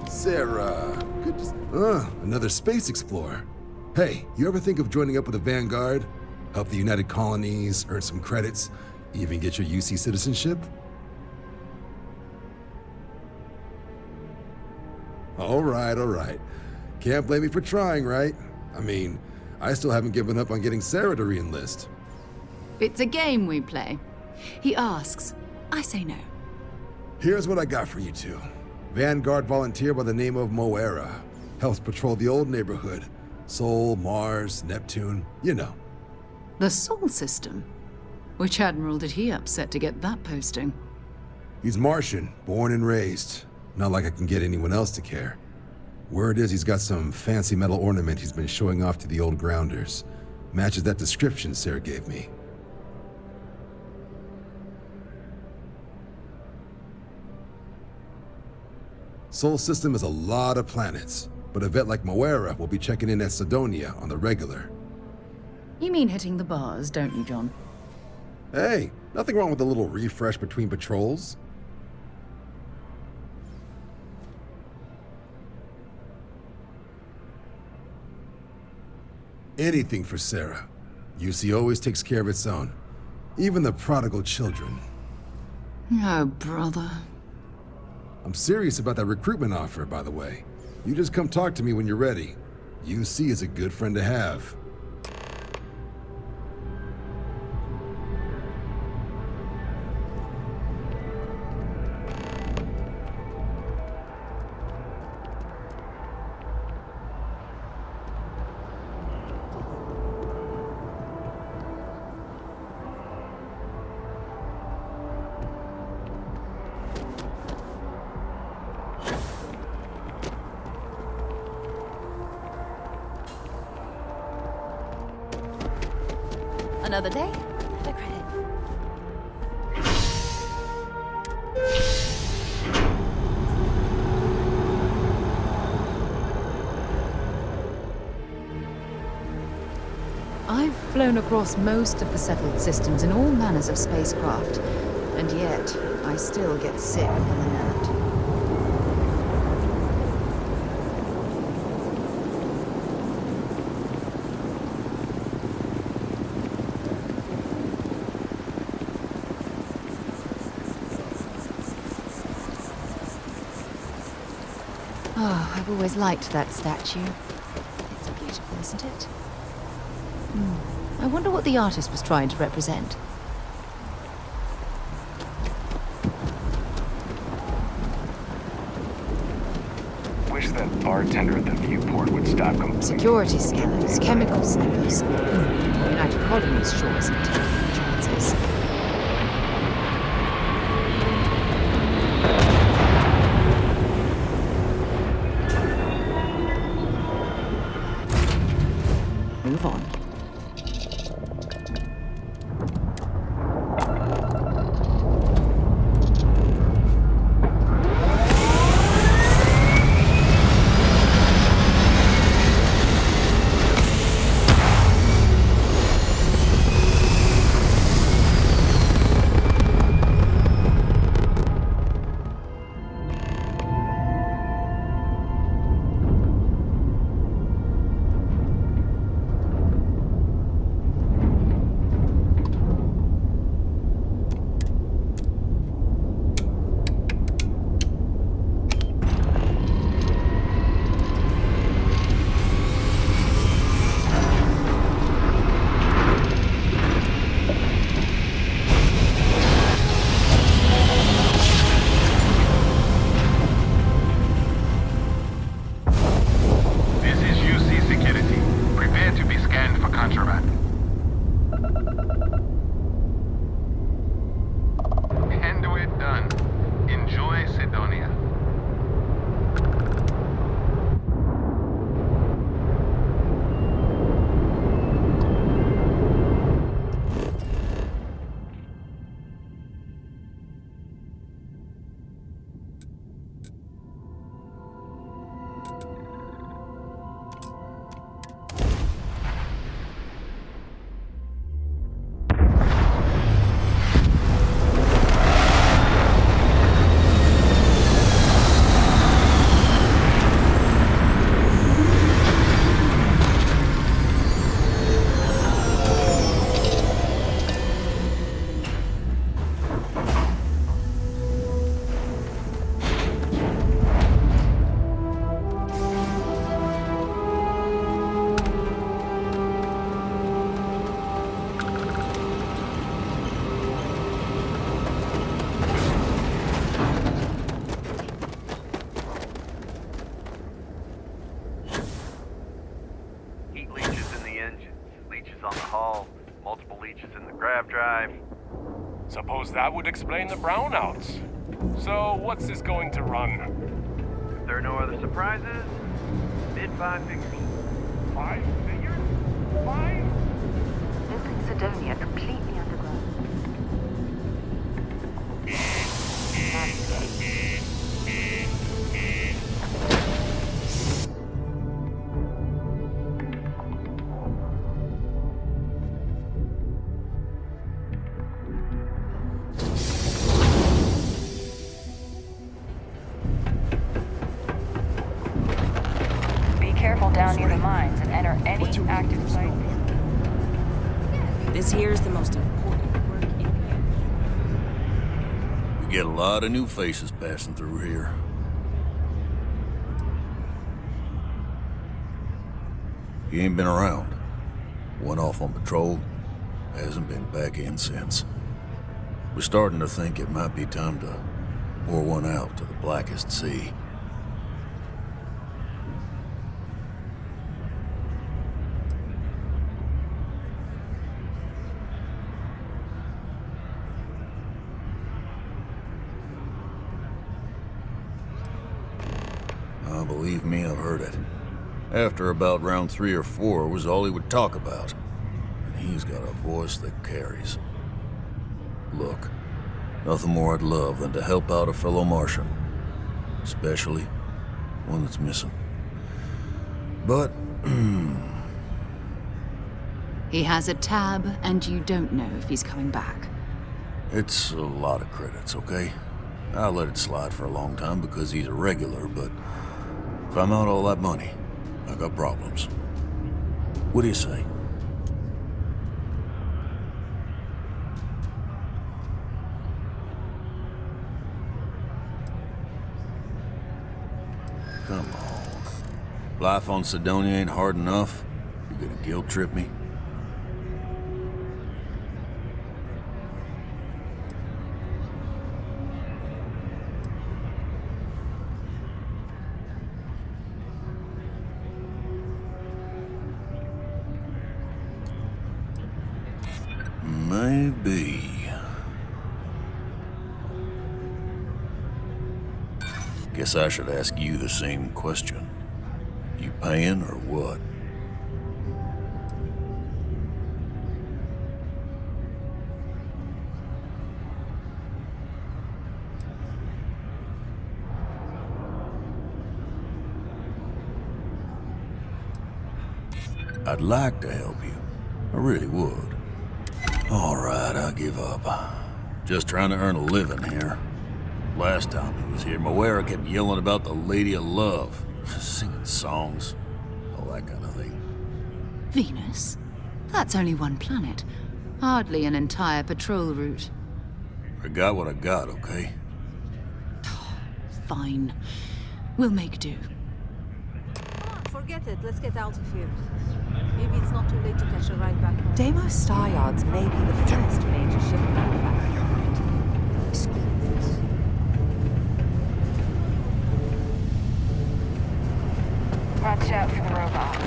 Sarah, good to... another space explorer. Hey, you ever think of joining up with the Vanguard? Help the United Colonies, earn some credits, even get your UC citizenship? All right. Can't blame me for trying, right? I mean, I still haven't given up on getting Sarah to re-enlist. It's a game we play. He asks, I say no. Here's what I got for you two. Vanguard volunteer by the name of Moera. Helps patrol the old neighborhood. Sol, Mars, Neptune, you know. The Sol system? Which admiral did he upset to get that posting? He's Martian, born and raised. Not like I can get anyone else to care. Word is he's got some fancy metal ornament he's been showing off to the old grounders. Matches that description Sarah gave me. Sol system is a lot of planets, but a vet like Moera will be checking in at Sidonia on the regular. You mean hitting the bars, don't you, John? Hey, nothing wrong with a little refresh between patrols. Anything for Sarah. UC always takes care of its own. Even the prodigal children. Oh, brother. I'm serious about that recruitment offer, by the way. You just come talk to me when you're ready. UC is a good friend to have. Another day, another credit. I've flown across most of the settled systems in all manners of spacecraft, and yet I still get sick on the net. Oh, I've always liked that statue. It's beautiful, isn't it? I wonder what the artist was trying to represent. Wish that bartender at the viewport would stop complaining. Security scanners, chemical sniffers. United colony's sure isn't taking any chances. Move on. Suppose that would explain the brownouts. So, what's this going to run? If there are no other surprises, mid-5 figures. 5 figures? 5? Open Sidonia completely underground. Down near the mines and enter any active site. This here's the most important work in here. We get a lot of new faces passing through here. He ain't been around. Went off on patrol. Hasn't been back in since. We're starting to think it might be time to pour one out to the blackest sea. Believe me, I've heard it. After about round 3 or 4 was all he would talk about. And he's got a voice that carries. Look, nothing more I'd love than to help out a fellow Martian. Especially one that's missing. But, He has a tab, and you don't know if he's coming back. it's a lot of credits, okay? I let it slide for a long time because he's a regular, but if I'm out all that money, I got problems. What do you say? Come on. Life on Sidonia ain't hard enough. You gonna guilt trip me? Maybe. Guess I should ask you the same question. You paying or what? I'd like to help you. I really would. All right, I give up. Just trying to earn a living here. Last time he was here, Moira kept yelling about the Lady of Love, singing songs, all that kind of thing. Venus? That's only one planet. Hardly an entire patrol route. I got what I got, okay? Fine. We'll make do. Forget it. Let's get out of here. Maybe it's not too late to catch a ride back home. Deimos Star Yards may be the first major ship manufacturer. Watch out for the robots.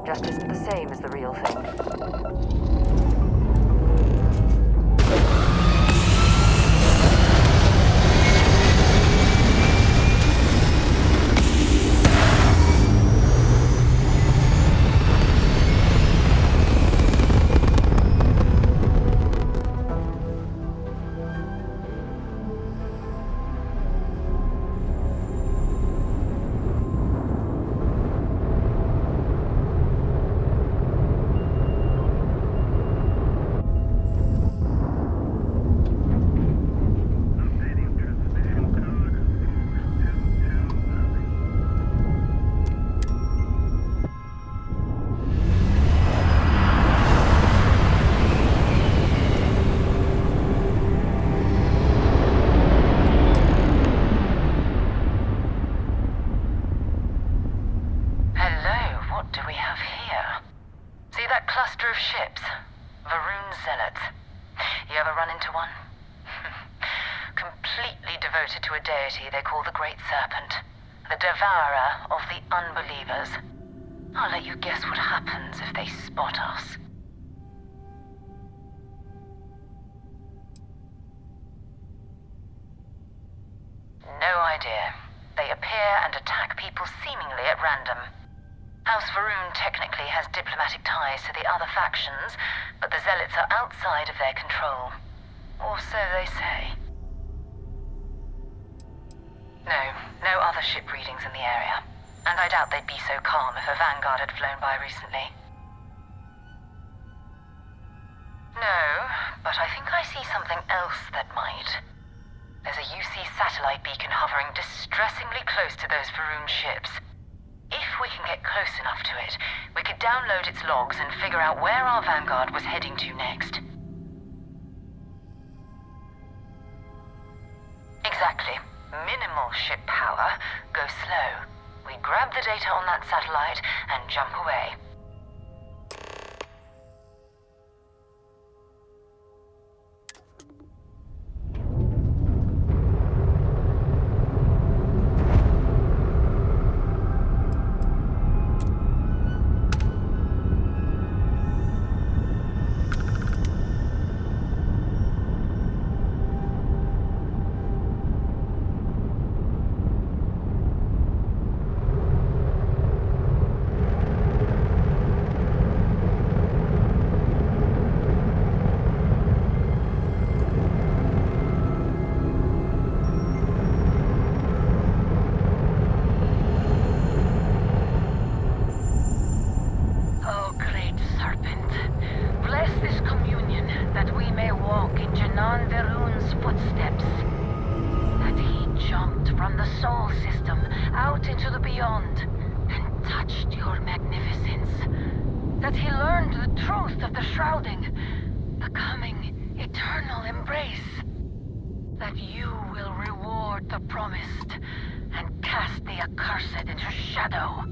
Just isn't the same as the real thing. They call the Great Serpent, the devourer of the unbelievers. I'll let you guess what happens if they spot us. No idea. They appear and attack people seemingly at random. House Varun technically has diplomatic ties to the other factions, but the Zealots are outside of their control. Or so they say. No other ship readings in the area. And I doubt they'd be so calm if a Vanguard had flown by recently. No, but I think I see something else that might. There's a UC satellite beacon hovering distressingly close to those Varun ships. If we can get close enough to it, we could download its logs and figure out where our Vanguard was heading to next. Exactly. Minimal ship power, go slow. We grab the data on that satellite and jump away. out into the beyond and touched your magnificence. That he learned the truth of the shrouding, the coming eternal embrace. That you will reward the promised and cast the accursed into shadow.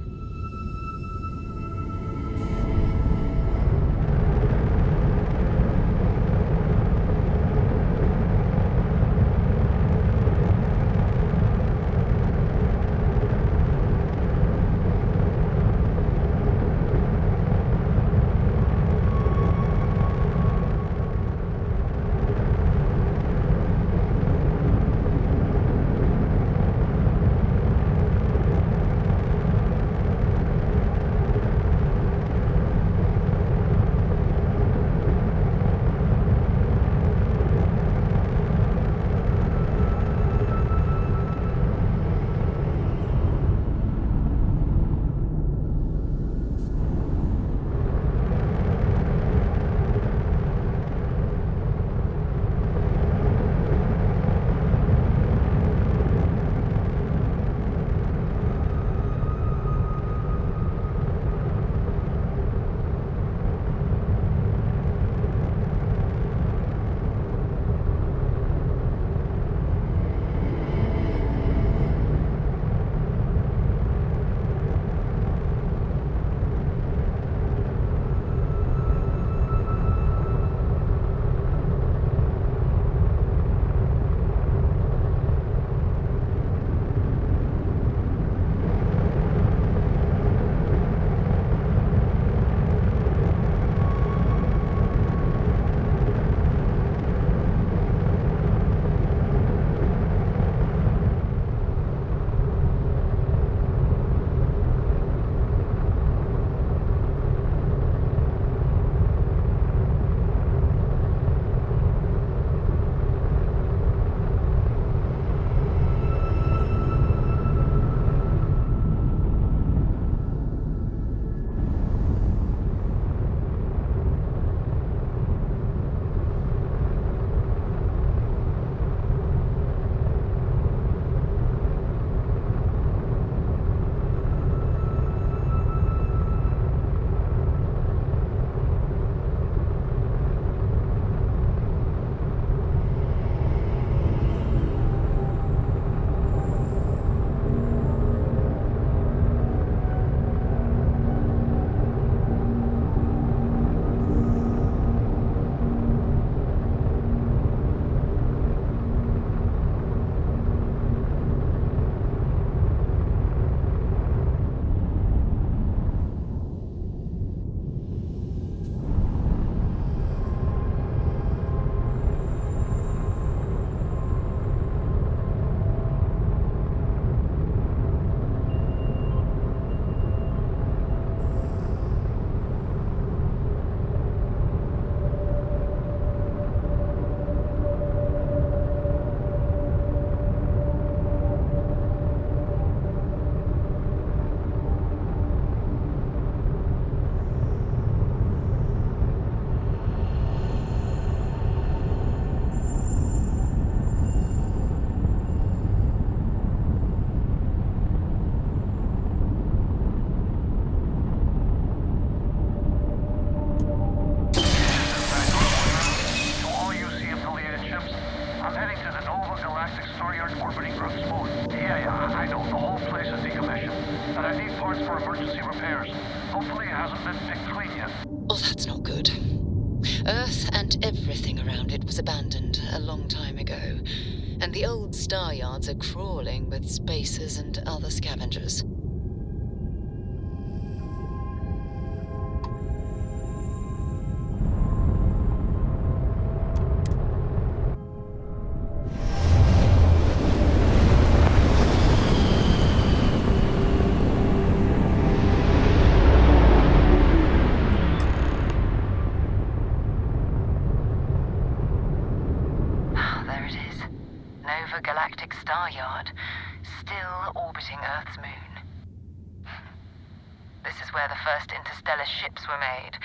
Oh, that's not good. Earth and everything around it was abandoned a long time ago, and the old star yards are crawling with spacers and other scavengers. Galactic star yard, still orbiting Earth's moon. This is where the first interstellar ships were made.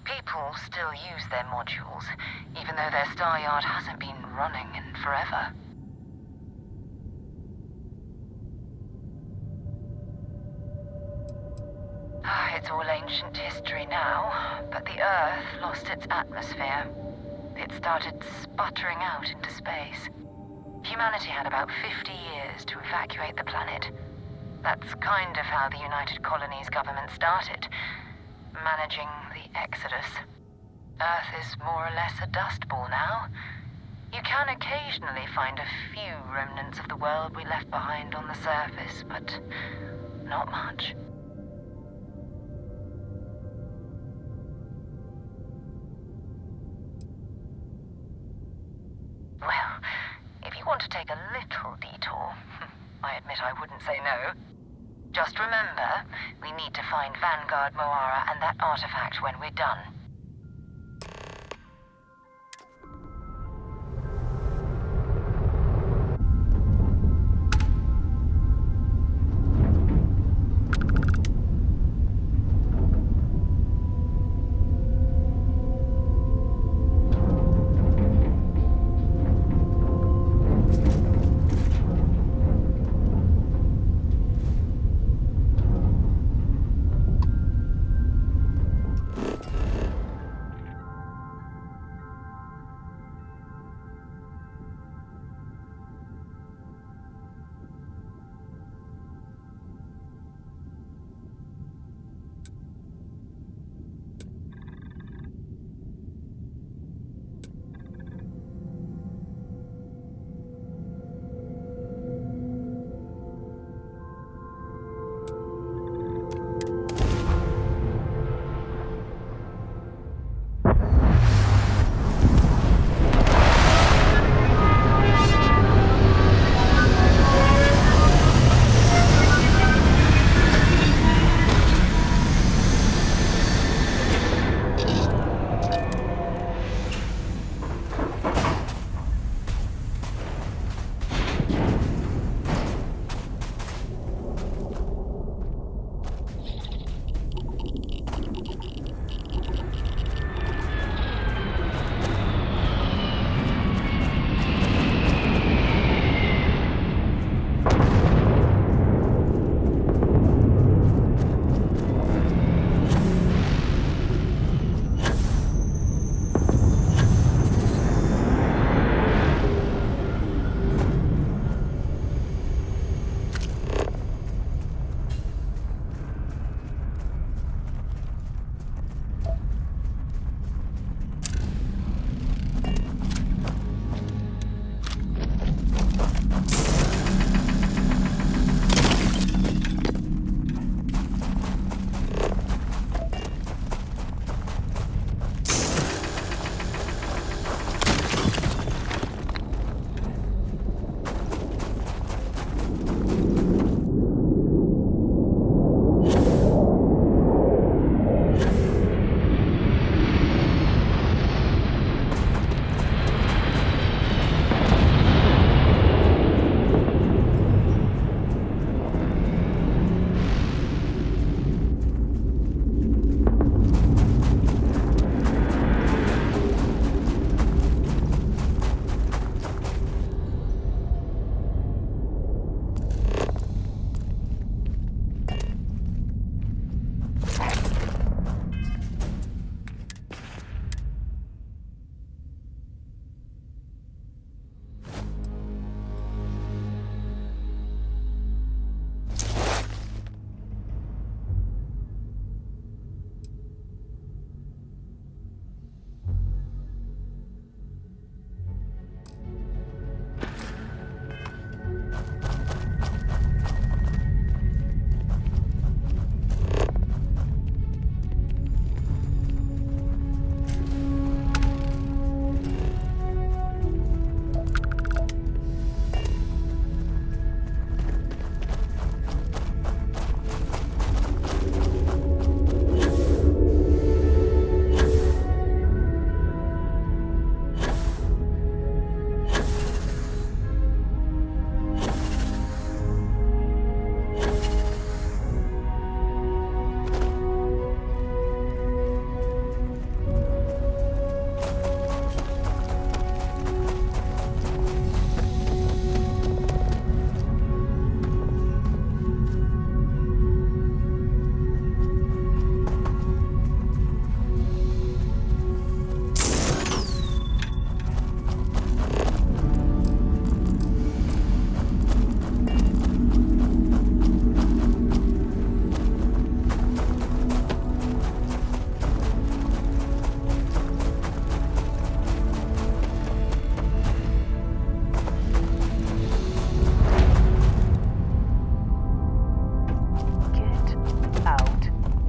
People still use their modules, even though their star yard hasn't been running in forever. it's all ancient history now, but the Earth lost its atmosphere. It started sputtering out into space. Humanity had about 50 years to evacuate the planet. That's kind of how the United Colonies government started, managing the exodus. Earth is more or less a dust ball now. You can occasionally find a few remnants of the world we left behind on the surface, but not much. Well, if you want to take a little detour, I admit I wouldn't say no. Just remember, we need to find Vanguard Moara and that artifact when we're done.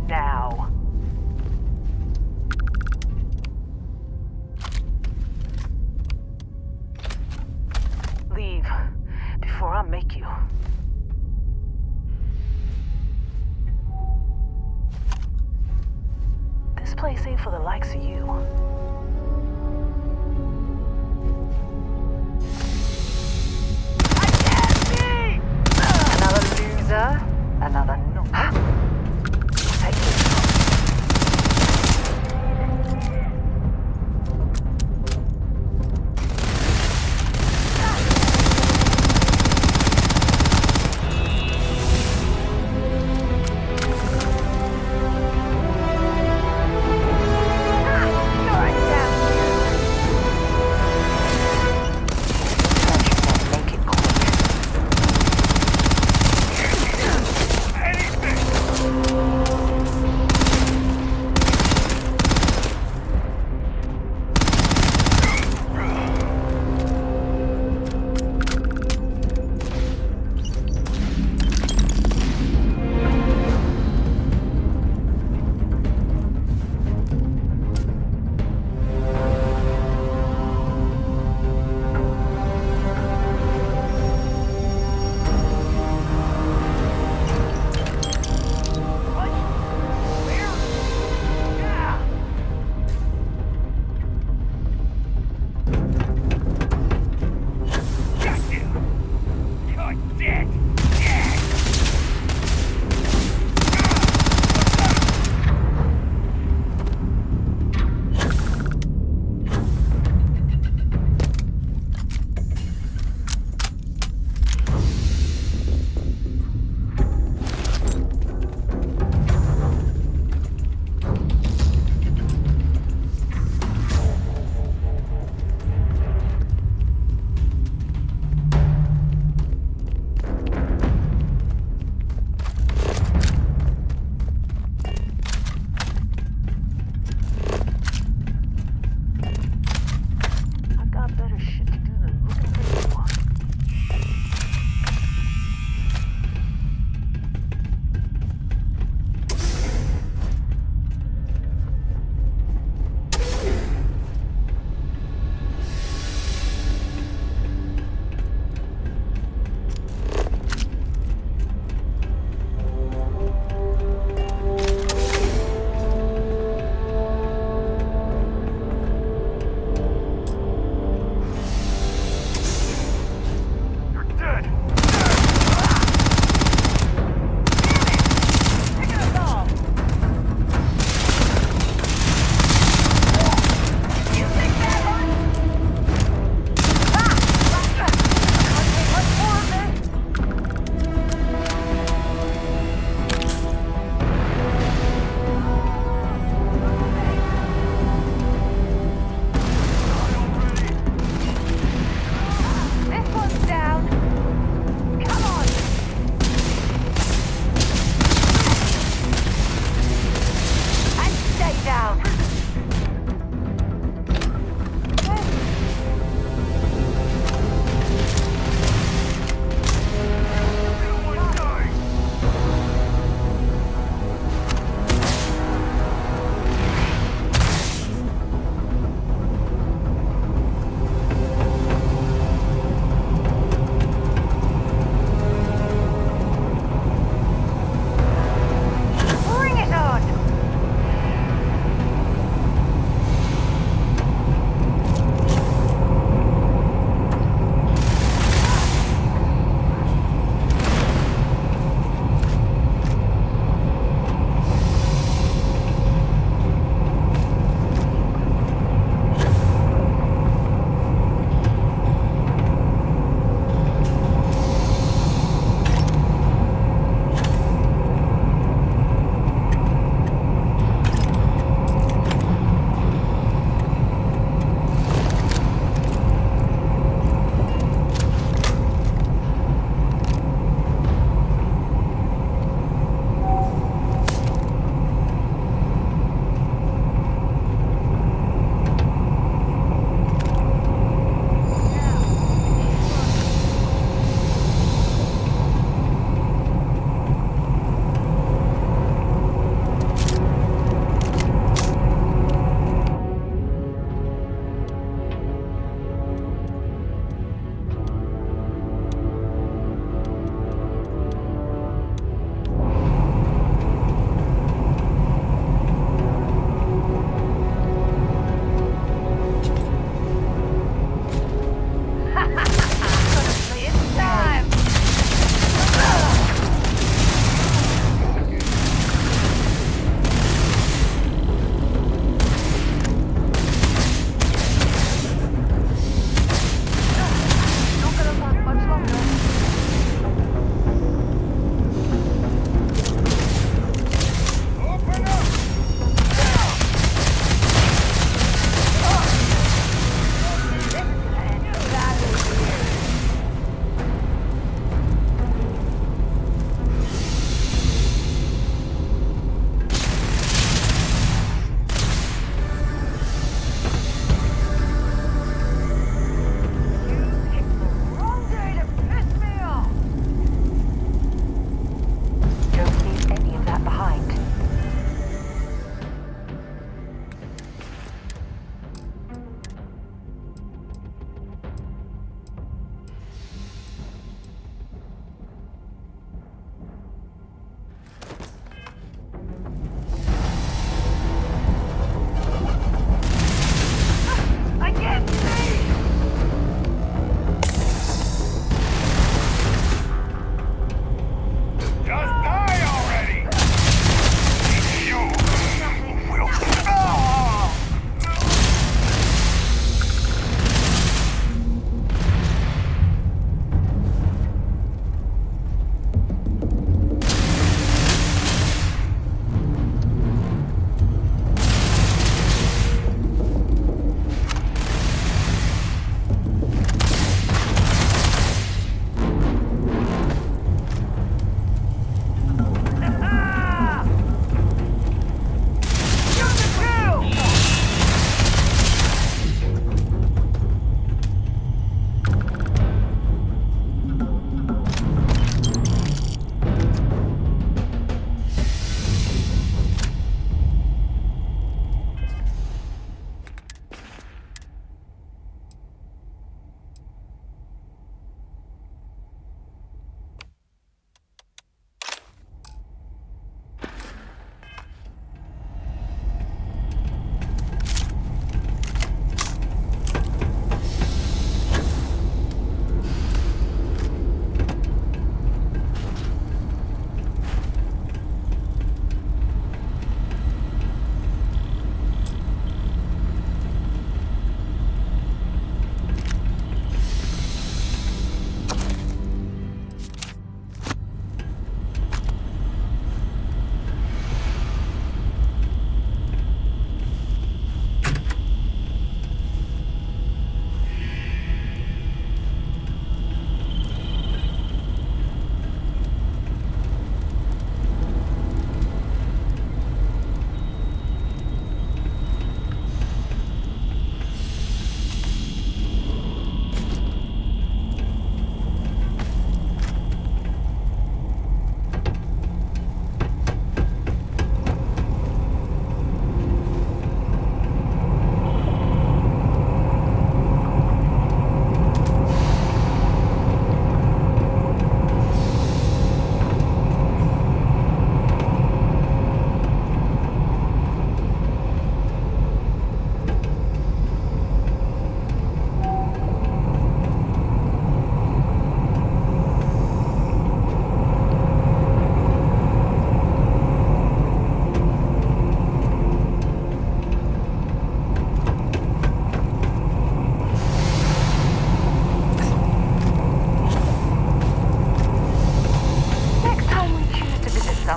Now. Leave before I make you. This place ain't for the likes of you. Another loser, another no. Take this. Anything!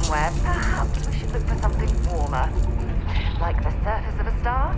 somewhere. Perhaps we should look for something warmer. Like the surface of a star?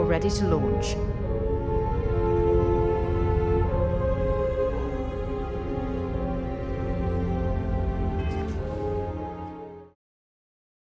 Ready to launch.